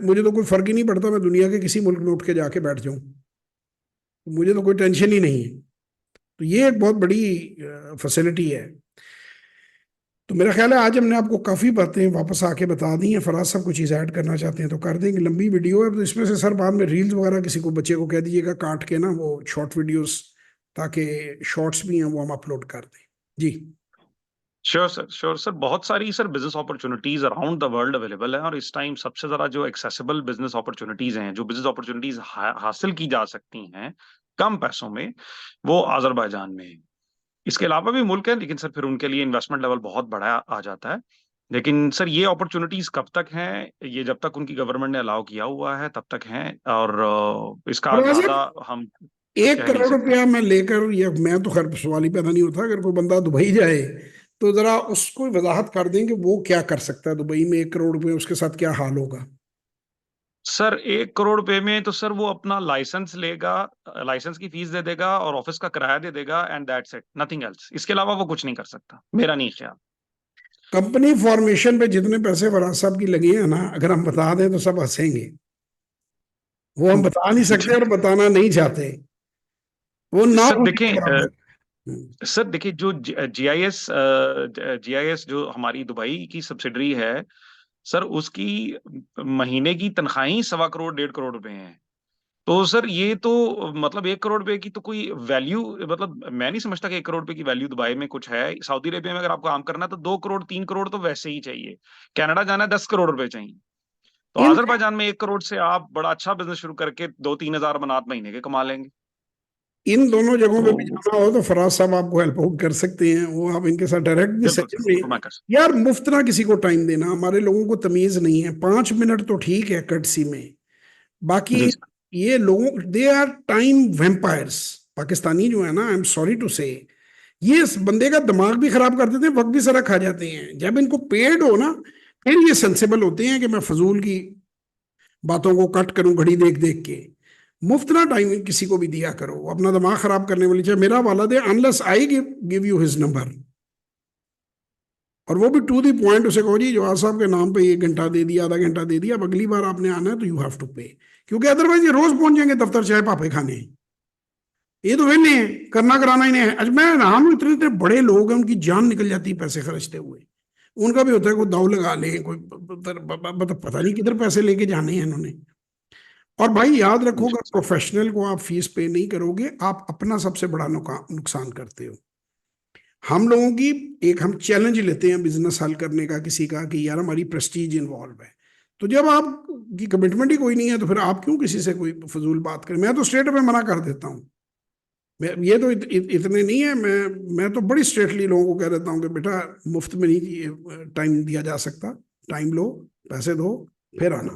मुझे तो कोई फर्क ही नहीं पड़ता, मैं दुनिया के किसी मुल्क में उठ के जाके बैठ जाऊं, मुझे तो कोई टेंशन ही नहीं है। तो ये एक बहुत बड़ी फैसिलिटी है। तो मेरा ख्याल है आज हमने आपको काफी बातें वापस आके बता दी हैं। फराज साहब कुछ चीज़ ऐड करना चाहते हैं तो कर देंगे, लंबी वीडियो है तो इसमें से सर बाद में रील्स वगैरह किसी को बच्चे को कह दीजिएगा काट के ना वो शॉर्ट वीडियोस, ताकि शॉर्ट्स भी हैं वो हम अपलोड कर दें। जी। Sure sir, sure sir. बहुत सारी sir business opportunities around the world available है, और इस टाइम सबसे ज्यादा जो एक्सेसिबल बिजनेस अपॉर्चुनिटीज हैं, जो बिजनेस अपॉर्चुनिटीज हासिल की जा सकती हैं कम पैसों में, वो अजरबैजान में है। इसके अलावा भी मुल्क है, लेकिन सर फिर उनके लिए इन्वेस्टमेंट लेवल बहुत बड़ा आ जाता है। लेकिन सर ये अपॉर्चुनिटीज कब तक हैं, ये जब तक उनकी गवर्नमेंट ने अलाउ किया हुआ है तब तक हैं, और इसका फराज ज्यादा साहब, हम एक कह नहीं करोड़ सकते। रुपया मैं लेकर, या मैं तो खैर सवाल ही पैदा नहीं होता, अगर कोई बंदा दुबई जाए तो जरा उसको वजाहत कर दें कि वो क्या कर सकता है दुबई में 1 करोड़ रुपये, उसके साथ क्या हाल होगा। सर 1 करोड़ रुपए में तो सर वो अपना लाइसेंस लेगा, लाइसेंस की फीस दे देगा और ऑफिस का किराया दे देगा, and that's it, nothing else. इसके अलावा वो कुछ नहीं कर सकता, मेरा नहीं ख्याल। कंपनी फॉर्मेशन पे जितने पैसे फराज साहब की लगे हैं ना, अगर हम बता दें तो सब हंसेंगे। वो हम बता नहीं सकते और बताना नहीं चाहते, वो ना सर उनके देखें, बराबर। हम्म। सर देखिए, जो जीआईएस जो हमारी दुबई की सब्सिडरी है, सर उसकी महीने की तनख्वाही 1.25 करोड़ 1.5 करोड़ रुपए है। तो सर ये तो मतलब 1 करोड़ रुपए की तो कोई वैल्यू, मतलब मैं नहीं समझता कि 1 करोड़ रुपए की वैल्यू दुबई में कुछ है। सऊदी अरेबिया में अगर आपको काम करना है तो 2 करोड़ 3 करोड़ तो वैसे ही चाहिए। कनाडा जाना है 10 करोड़ रुपए चाहिए। तो इन अजरबैजान में 1 करोड़ से आप बड़ा अच्छा बिजनेस शुरू करके 2-3 हजार बनात महीने के कमा लेंगे। इन दोनों जगहों पे भी तो जाना हो तो फराज साहब आपको हेल्प आउट कर सकते हैं, वो आप इनके साथ डायरेक्ट भी बिल्कुल सच सर, में। वो मैं कर सकता यार मुफ्त ना किसी को टाइम देना, हमारे लोगों को तमीज नहीं है। 5 मिनट तो ठीक है कर्टसी में, हूँ। बाकी जी सर। ये लोगों, they are time vampires. Pakistani जो है ना, आई एम सॉरी टू से, ये इस बंदे का दिमाग भी खराब कर देते हैं, वक्त भी सारा खा जाते हैं। जब इनको पेड हो ना, फिर ये सेंसेबल होते हैं कि मैं फजूल की बातों को कट करूं घड़ी देख देख के। मुफ्त ना टाइम किसी को भी दिया करो, वो अपना दिमाग खराब करने वाली। चाहे मेरा वाला दे, unless I give you his number, और वो भी टू दी पॉइंट। उसे कहो जी जवाब साहब के नाम पे 1 घंटा दे दिया, आधा घंटा दे दिया, अब अगली बार आपने आना है तो यू हैव टू पे, क्योंकि अदरवाइज ये रोज पहुंच जाएंगे दफ्तर चाय पापे खाने। ये तो वेले हैं, करना कराना ही नहीं है। आज मैं हैरान हूं, इतने इतने बड़े लोग हैं, उनकी जान निकल जाती है पैसे खर्चते हुए। उनका भी होता है कोई दाव लगा ले, कोई मतलब पता नहीं किधर पैसे लेके जाने हैं इन्होंने। और भाई याद रखो, अगर प्रोफेशनल को आप फीस पे नहीं करोगे, आप अपना सबसे बड़ा नुकसान करते हो। हम लोगों की एक हम चैलेंज लेते हैं बिजनेस हल करने का किसी का, कि यार हमारी प्रेस्टीज इन्वॉल्व है। तो जब आप की कमिटमेंट ही कोई नहीं है तो फिर आप क्यों किसी से कोई फजूल बात करें। मैं तो स्ट्रेट अवे मना कर देता हूँ। ये तो इतने नहीं है। मैं तो बड़ी स्ट्रेटली लोगों को कह देता हूँ कि बेटा मुफ्त में नहीं टाइम दिया जा सकता। टाइम लो, पैसे दो, फिर आना।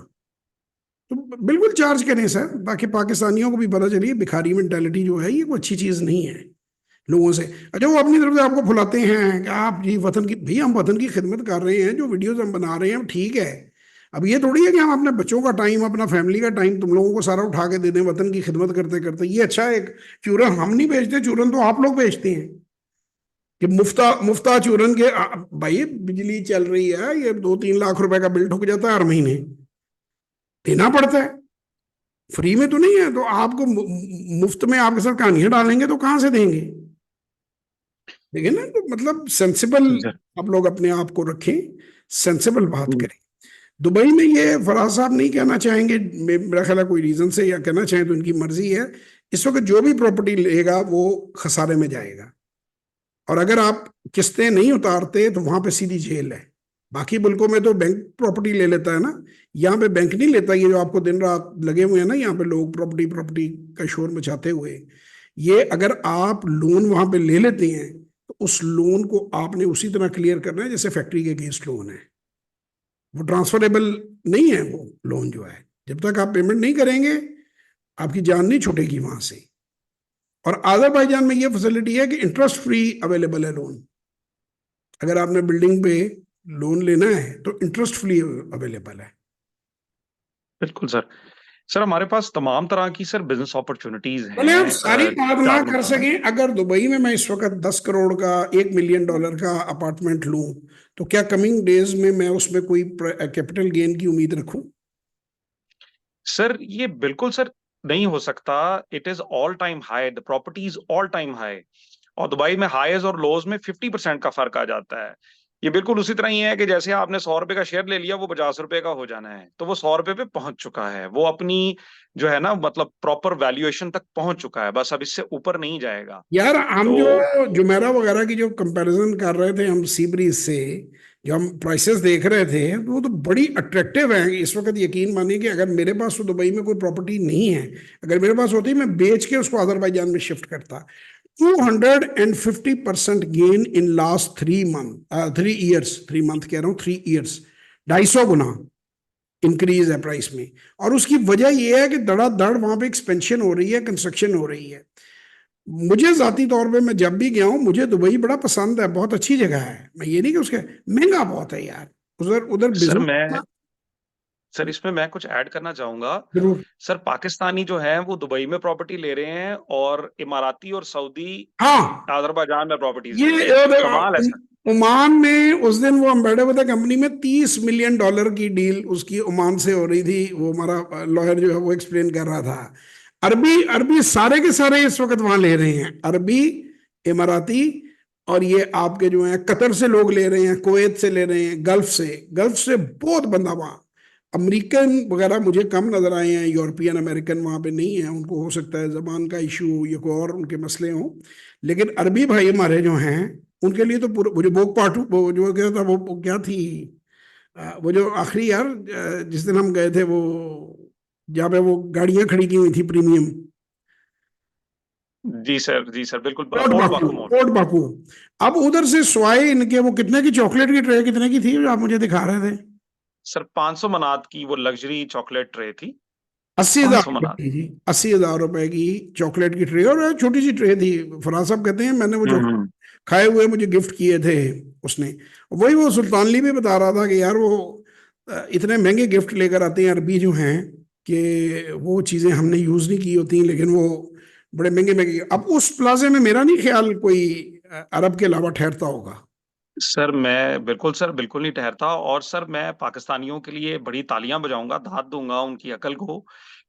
तो बिल्कुल चार्ज करें सर, ताकि पाकिस्तानियों को भी पता चलिए भिखारी मेंटेलिटी जो है ये कोई अच्छी चीज नहीं है लोगों से। अच्छा, वो अपनी तरफ से आपको फुलाते हैं कि आप जी वतन की, भैया हम वतन की खिदमत कर रहे हैं, जो वीडियोस हम बना रहे हैं ठीक है। अब ये थोड़ी है कि हम अपने बच्चों का टाइम, अपना फैमिली का टाइम तुम लोगों को सारा उठा के दे दें वतन की खिदमत करते करते। ये अच्छा है। एक चूरन हम नहीं बेचते, चूरन तो आप लोग बेचते हैं कि मुफ्ता मुफ्ता चूरन के भाई बिजली चल रही है, ये 2-3 लाख रुपए का बिल ठुक जाता है हर महीने, देना पड़ता है। फ्री में तो नहीं है। तो आपको मुफ्त में आपके साथ कहानियां डालेंगे तो कहाँ से देंगे? देखिए ना, तो मतलब सेंसिबल जी सर। आप लोग अपने आप को रखें, सेंसिबल बात हम्म। करें। दुबई में ये फराज साहब नहीं कहना चाहेंगे, मेरा ख्याल है कोई रीजन से, या कहना चाहें तो उनकी मर्जी है। इस वक्त जो भी प्रॉपर्टी लेगा वो खसारे में जाएगा। और अगर आप किस्तें नहीं उतारते तो वहां पे सीधी जेल है। बाकी मुल्कों में तो बैंक प्रॉपर्टी ले लेता है ना, यहाँ पे बैंक नहीं लेता। ये जो आपको दिन रात लगे हुए हैं ना यहाँ पे लोग प्रॉपर्टी प्रॉपर्टी का शोर मचाते हुए, ये अगर आप लोन वहां पे ले लेते हैं तो उस लोन को आपने उसी तरह क्लियर करना है जैसे फैक्ट्री के अगेंस्ट लोन है। वो ट्रांसफरेबल नहीं है वो लोन जो है। जब तक आप पेमेंट नहीं करेंगे आपकी जान नहीं छूटेगी वहां से। और अजरबैजान में ये फैसिलिटी है कि इंटरेस्ट फ्री अवेलेबल है लोन। अगर आपने बिल्डिंग पे लोन लेना है तो इंटरेस्ट फ्री अवेलेबल है। बिल्कुल सर। सर हमारे पास तमाम तरह की सर बिजनेस अपॉर्चुनिटीज भले आप हैं सारी बात ना कर जालंधर में। सकें, अगर दुबई में मैं इस वक्त 10 करोड़ का, $1 मिलियन का अपार्टमेंट लूं, तो क्या कमिंग डेज में मैं उसमें कोई कैपिटल गेन की उम्मीद रखूं? सर ये बिल्कुल सर नहीं हो सकता। It is all time high, the property is all time high. और दुबई में हाईज और लोज में 50% का फर्क आ जाता है। ये बिल्कुल उसी तरह ही है कि जैसे आपने 100 रुपए का शेयर ले लिया, वो 50 रुपए का हो जाना है, तो वो 100 रुपए पे पहुंच चुका है, वो अपनी जो है ना मतलब प्रॉपर वैल्यूएशन तक पहुंच चुका है, बस अब इससे ऊपर नहीं जाएगा। यार हम जो तो जुमेरा वगैरह की जो कंपैरिजन कर रहे थे हम सी ब्रीज से, जो हम प्राइसेस देख रहे थे, तो वो तो बड़ी अट्रैक्टिव है इस वक्त। यकीन मानिए कि अगर मेरे पास तो दुबई में कोई प्रॉपर्टी नहीं है, अगर मेरे पास होती मैं बेच के उसको अजरबैजान में शिफ्ट करता। 250% gain in last 3 month, 3 years, 3 month कह रहा हूँ, 3 ईयर्स। 250 गुना इंक्रीज है प्राइस में। और उसकी वजह यह है कि धड़ाधड़ वहां पे एक्सपेंशन हो रही है, कंस्ट्रक्शन हो रही है। मुझे जाती तौर पे मैं जब भी गया हूँ मुझे दुबई बड़ा पसंद है, बहुत अच्छी जगह है। मैं ये नहीं कि उसके, महंगा बहुत है यार। उधर उधर सर बिजनेस। मैं सर इसमें मैं कुछ ऐड करना चाहूंगा। जरूर। सर पाकिस्तानी जो है वो दुबई में प्रॉपर्टी ले रहे हैं, और इमाराती और सऊदी हाँ, अजरबैजान में प्रॉपर्टीज ये ले रहे हैं। कमाल है सर। ओमान में उस दिन वो हम बैठे हुए थे कंपनी में, $30 मिलियन की डील उसकी ओमान से हो रही थी। वो हमारा लॉयर जो है वो एक्सप्लेन कर रहा था। अरबी अरबी सारे के सारे इस वक्त वहां ले रहे हैं, अरबी, इमाराती, और ये आपके जो है कतर से लोग ले रहे हैं, कुवैत से ले रहे हैं, गल्फ से बहुत बंदा वहां। अमेरिकन वगैरह मुझे कम नजर आए हैं, यूरोपियन अमेरिकन वहां पे नहीं है। उनको हो सकता है जबान का इशू या कोई और उनके मसले हों। लेकिन अरबी भाई हमारे जो हैं उनके लिए तो पूरा, वो जो बोक पाटू, वो जो क्या था, वो क्या थी, वो जो आखिरी यार, जिस दिन हम गए थे, वो जहाँ पे वो गाड़ियां खड़ी की हुई थी प्रीमियम, जी सर बिल्कुल, कोट ओल्ड बाकू, बाकू मॉल। कोट बाकू। अब उधर से स्वाई इनके वो कितने की चॉकलेट की ट्रे कितने की थी जो आप मुझे दिखा रहे थे? सर 500 मनात की वो लग्जरी चॉकलेट ट्रे थी। अस्सी हजार 500 रुपए मनात। की जी, $80,000 की चॉकलेट की ट्रे। और छोटी सी ट्रे थी। फराज साहब कहते हैं मैंने वो चॉकलेट हम्म। खाए हुए मुझे गिफ्ट किए थे उसने। वही वो सुल्तानली भी बता रहा था कि यार वो इतने महंगे गिफ्ट लेकर आते हैं अरबी जो हैं, कि वो चीज़ें हमने यूज़ नहीं की होती, लेकिन वो बड़े महंगे महंगे। अब उस प्लाजे में मेरा नहीं ख्याल कोई अरब के अलावा ठहरता होगा। सर मैं बिल्कुल सर बिल्कुल नहीं ठहरता, और सर मैं पाकिस्तानियों के लिए बड़ी तालियां बजाऊंगा, दाद दूंगा उनकी अकल को,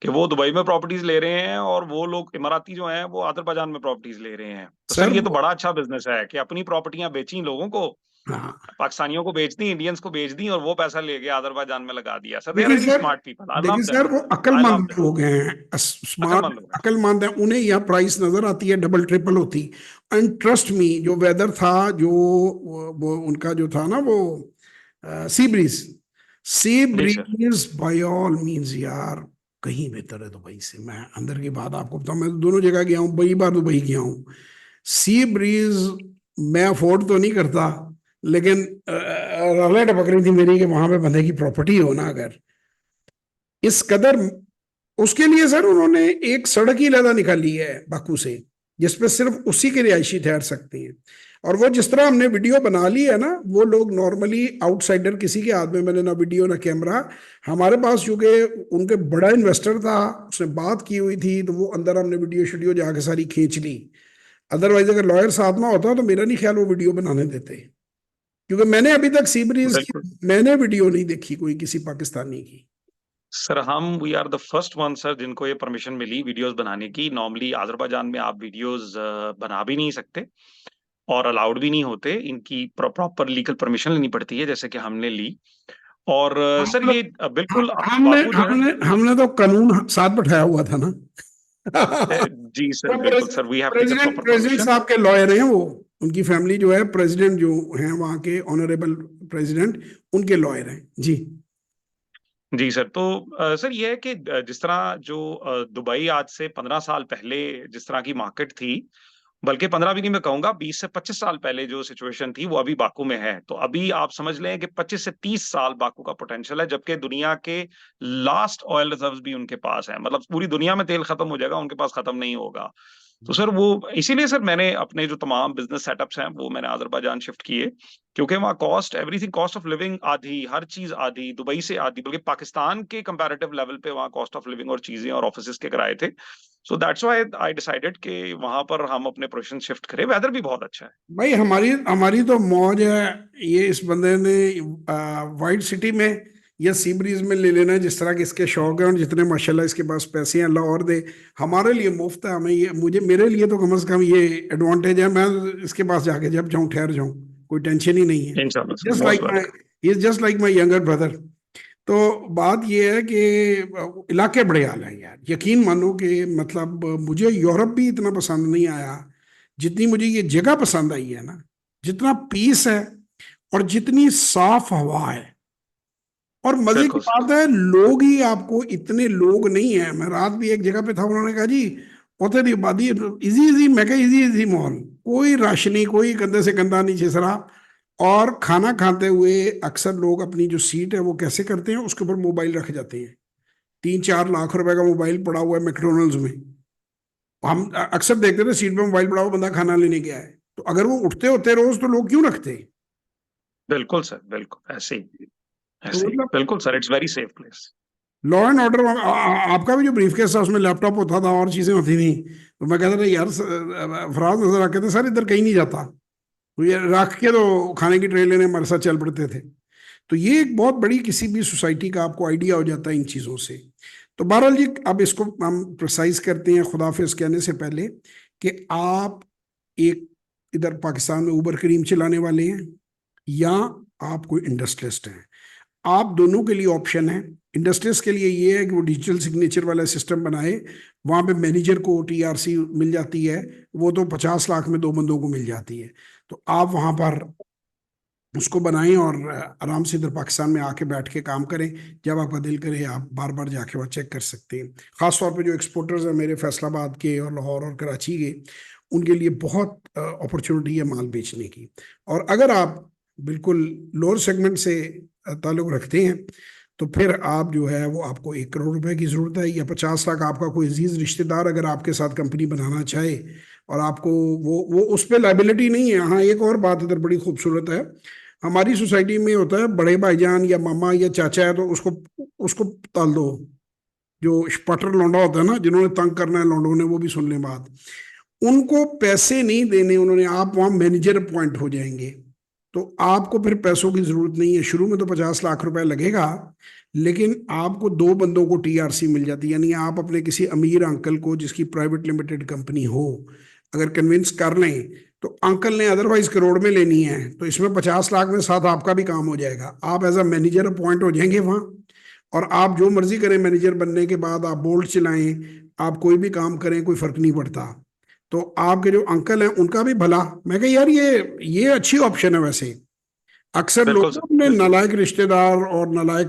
कि वो दुबई में प्रॉपर्टीज ले रहे हैं और वो लोग इमाराती जो हैं वो अजरबैजान में प्रॉपर्टीज ले रहे हैं। तो सर सर ये तो बड़ा अच्छा बिजनेस है कि अपनी प्रॉपर्टियां बेची लोगों को, हाँ, पाकिस्तानियों को बेच दी, इंडियंस को बेच दी, और वो पैसा लेके अजरबैजान में लगा दिया। सर दे आर देखिए रियली सर, स्मार्ट पीपल, आई देखिए लव देम। सर, वो आई लव अक्लमंद देम। लोग हैं, स्मार्ट, अकलमंद लोग हैं। अक्लमंद है। उन्हें यह प्राइस नजर आती है डबल ट्रिपल होती। एंड ट्रस्ट मी, जो वेदर था, जो वो उनका जो था ना वो सी ब्रीज, सी जी sir. Breeze by all means यार, कहीं बेहतर है दुबई से। मैं अंदर की बात आपको बताऊं, मैं तो दोनों जगह गया हूँ, कई बार दुबई गया हूँ। सी ब्रीज मैं अफोर्ड तो नहीं करता, लेकिन रौले टपक रही थी मेरी कि वहां पे बंदे की प्रॉपर्टी हो ना अगर, इस कदर। उसके लिए सर उन्होंने एक सड़क ही लदा निकाली है बाकू से, जिसपे सिर्फ उसी के रिहायशी ठहर सकते हैं। और वो जिस तरह हमने वीडियो बना ली है ना, वो लोग नॉर्मली आउटसाइडर किसी के हाथ में, मैंने ना वीडियो ना कैमरा, हमारे पास चूंकि उनके बड़ा इन्वेस्टर था, उसने बात की हुई थी, तो वो अंदर हमने वीडियो शीडियो जाके सारी खींच ली। अदरवाइज अगर लॉयर साथ में होता तो मेरा नहीं ख्याल वो वीडियो बनाने देते, क्योंकि मैंने अभी तक सी ब्रीज की बिल्कुल मैंने वीडियो नहीं देखी कोई किसी पाकिस्तानी की। सर, हम we are the first one sir जिनको ये परमिशन मिली वीडियोस बनाने की। नॉर्मली अजरबैजान में आप वीडियोस बना भी नहीं सकते और अलाउड भी नहीं होते, इनकी प्रॉपर लीगल परमिशन लेनी पड़ती है, जैसे कि हमने ली। और हम सर लोग ये बिल्कुल हमने बाकू जो है। हमने हमने तो कानून साथ बैठाया हुआ था ना। जी सर, वो बिल्कुल sir, we have taken president proper president permission. साहब के लॉयर हैं वो, उनकी फैमिली जो है, प्रेसिडेंट जो हैं वहाँ के ऑनरेबल प्रेसिडेंट, उनके लॉयर हैं जी। जी सर, तो सर ये है कि जिस तरह जो दुबई आज से 15 साल पहले जिस तरह की मार्केट थी, बल्कि 15 भी नहीं, मैं कहूंगा 20 से 25 साल पहले जो सिचुएशन थी वो अभी बाकू में है। तो अभी आप समझ लें कि 25 से 30 साल बाकू का पोटेंशियल है, जबकि दुनिया के लास्ट ऑयल रिजर्व्स भी उनके पास है। मतलब पूरी दुनिया में तेल खत्म हो जाएगा, उनके पास खत्म नहीं होगा। तो सर वो इसीलिए सर मैंने अपने जो तमाम बिजनेस सेटअप्स हैं वो मैंने अजरबैजान शिफ्ट किए, क्योंकि वहाँ cost everything, cost of living आधी, हर चीज आधी, दुबई से आधी, बल्कि पाकिस्तान के कंपैरेटिव लेवल पे वहाँ कॉस्ट ऑफ लिविंग और चीजें और ऑफिसेज के किराए थे। So that's why I decided कि वहां पर हम अपने प्रोफेशन शिफ्ट करें। वेदर भी बहुत अच्छा है। भाई हमारी हमारी तो मौज है। ये इस बंदे ने वाइट सिटी में या सी ब्रीज में ले लेना है, जिस तरह के इसके शौक है, और जितने माशाल्लाह इसके पास पैसे हैं अल्लाह और दे। हमारे लिए मुफ्त है, हमें ये, मुझे मेरे लिए तो कम से कम ये एडवांटेज है, मैं इसके पास जाके जब चाहूँ ठहर जाऊँ, कोई टेंशन ही नहीं है। इंशाल्लाह sir, just like most my welcome. Is just like my younger brother. तो बात ये है कि इलाके बड़े आले हैं यार, यकीन मानो कि मतलब मुझे यूरोप भी इतना पसंद नहीं आया जितनी मुझे ये जगह पसंद आई है ना। जितना पीस है और जितनी साफ हवा है, और मजे की बिल्कुल सर। बात है लोग ही आपको इतने लोग नहीं है। मैं रात भी एक जगह पे था, उन्होंने कहा जी उते दी आबादी इजी इजी, मैं कहा इजी इजी माहौल, कोई रश नहीं, कोई गंदे से गंदा नहीं छिसरा। और खाना खाते हुए अक्सर लोग अपनी जो सीट है वो कैसे करते हैं, उसके ऊपर मोबाइल रख जाते हैं। 3-4 लाख रुपए का मोबाइल पड़ा हुआ है मैकडोनल्ड्स में। हम अक्सर देखते थे सीट पे मोबाइल पड़ा हुआ, बंदा खाना लेने गया है, तो अगर वो उठते होते रोज तो लोग क्यों रखते। बिल्कुल सर, बिल्कुल ऐसे ही, तो ऐसे ही, मतलब बिल्कुल sir, it's very safe place. Law and order, आपका भी जो ब्रीफ केस था उसमें लैपटॉप होता था और चीजें होती थी, तो मैं कहता था यार फराज नजर आके थे सर इधर कहीं नहीं जाता, तो ये रख के तो खाने की ट्रे लेने हमारे साथ चल पड़ते थे। तो ये एक बहुत बड़ी किसी भी सोसाइटी का आपको आइडिया हो जाता है इन चीज़ों से। तो बहरहाल जी, अब इसको हम प्रिसाइज करते हैं खुदाफिज कहने से पहले, कि आप एक इधर पाकिस्तान में उबर करीम चलाने वाले हैं, या आप कोई इंडस्ट्रियलिस्ट हैं। आप दोनों के लिए ऑप्शन है। इंडस्ट्रियलिस्ट के लिए ये है कि वो डिजिटल सिग्नेचर वाला सिस्टम बनाए, वहाँ पे मैनेजर को टीआरसी मिल जाती है, वो तो 50 लाख में 2 बंदों को मिल जाती है। तो आप वहाँ पर उसको बनाएं और आराम से इधर पाकिस्तान में आके बैठ के काम करें। जब आपका दिल करे आप बार बार जाके वहाँ चेक कर सकते हैं। ख़ास तौर पे जो एक्सपोर्टर्स हैं मेरे फैसलाबाद के और लाहौर और कराची के, उनके लिए बहुत अपॉर्चुनिटी है माल बेचने की। और अगर आप बिल्कुल लोअर सेगमेंट से ताल्लुक़ रखते हैं, तो फिर आप जो है वो, आपको 1 करोड़ रुपए की ज़रूरत है, या 50 लाख आपका कोई अजीज़ रिश्तेदार अगर आपके साथ कंपनी बनाना चाहे, और आपको वो उस पर लाइबिलिटी नहीं है। हाँ, एक और बात इधर बड़ी खूबसूरत है, हमारी सोसाइटी में होता है बड़े भाईजान या मामा या चाचा है तो उसको उसको ताल दो। जो स्पॉटर लौंडा होता है ना, जिन्होंने तंग करना है लौंडों ने, वो भी सुन लें बात, उनको पैसे नहीं देने उन्होंने, आप वहां मैनेजर अपॉइंट हो जाएंगे। तो आपको फिर पैसों की जरूरत नहीं है। शुरू में तो 50 लाख रुपए लगेगा, लेकिन आपको 2 बंदों को टीआरसी मिल जाती है। यानी आप अपने किसी अमीर अंकल को जिसकी प्राइवेट लिमिटेड कंपनी हो अगर कन्विंस कर लें, तो अंकल ने अदरवाइज करोड़ में लेनी है, तो इसमें 50 लाख में साथ आपका भी काम हो जाएगा। आप एज अ मैनेजर अपॉइंट हो जाएंगे वहां, और आप जो मर्जी करें मैनेजर बनने के बाद, आप बोल्ट चलाएं, आप कोई भी काम करें, कोई फर्क नहीं पड़ता। तो आपके जो अंकल हैं उनका भी भला। मैं कहा यार ये अच्छी ऑप्शन है वैसे। अक्सर बिल्कुल लोग सर, अपने बिल्कुल। नालायक रिश्तेदार और नालायक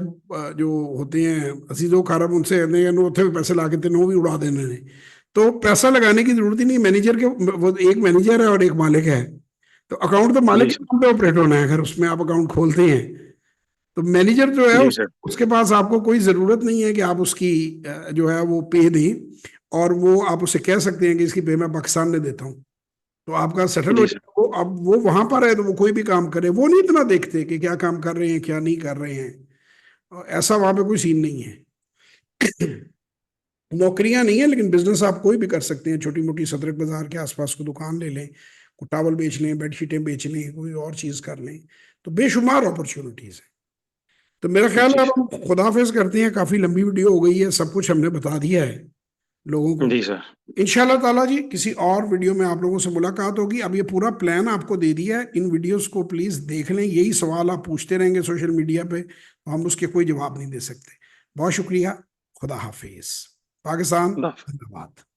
जो होते हैं अजीजों कारब उनसे कहते हैं नो थे पैसे ला के तेनों भी उड़ा देने ने। तो पैसा लगाने की जरूरत ही नहीं, मैनेजर के वो एक मैनेजर है और एक मालिक है, तो अकाउंट तो मालिक जी के सर। नाम पे ऑपरेट होना है अगर उसमें आप अकाउंट खोलते हैं। तो मैनेजर जो है जी सर। उसके पास आपको कोई जरूरत नहीं है कि आप उसकी जो है वो पे दें, और वो आप उससे कह सकते हैं कि इसकी पे मैं पाकिस्तान में देता हूँ, तो आपका सेटल हो जी सर। जाएगा। वो अब वो वहां पर है तो वो कोई भी काम करे, वो नहीं इतना देखते कि क्या काम कर रहे हैं क्या नहीं कर रहे हैं। और ऐसा वहां पे कोई सीन नहीं है। नौकरियां नहीं है, लेकिन बिजनेस आप कोई भी कर सकते हैं, छोटी मोटी सदरक बाजार के आसपास को दुकान ले लें, को टावल बेच लें, बेडशीटें बेच लें, कोई और चीज कर लें, तो बेशुमार अपॉर्चुनिटीज है। तो मेरा ख्याल है जी अब हम खुदाफिज करते हैं, काफी लंबी वीडियो हो गई है, सब कुछ हमने बता दिया है लोगों सर। को। जी सर। इंशाल्लाह ताला जी किसी और वीडियो में आप लोगों से मुलाकात होगी। अब ये पूरा प्लान आपको दे दिया है, इन वीडियोस को प्लीज देख लें, यही सवाल आप पूछते रहेंगे सोशल मीडिया पे तो हम उसके कोई जवाब नहीं दे सकते। बहुत शुक्रिया। खुदा हाफिज। पाकिस्तान खुदा जिंदाबाद।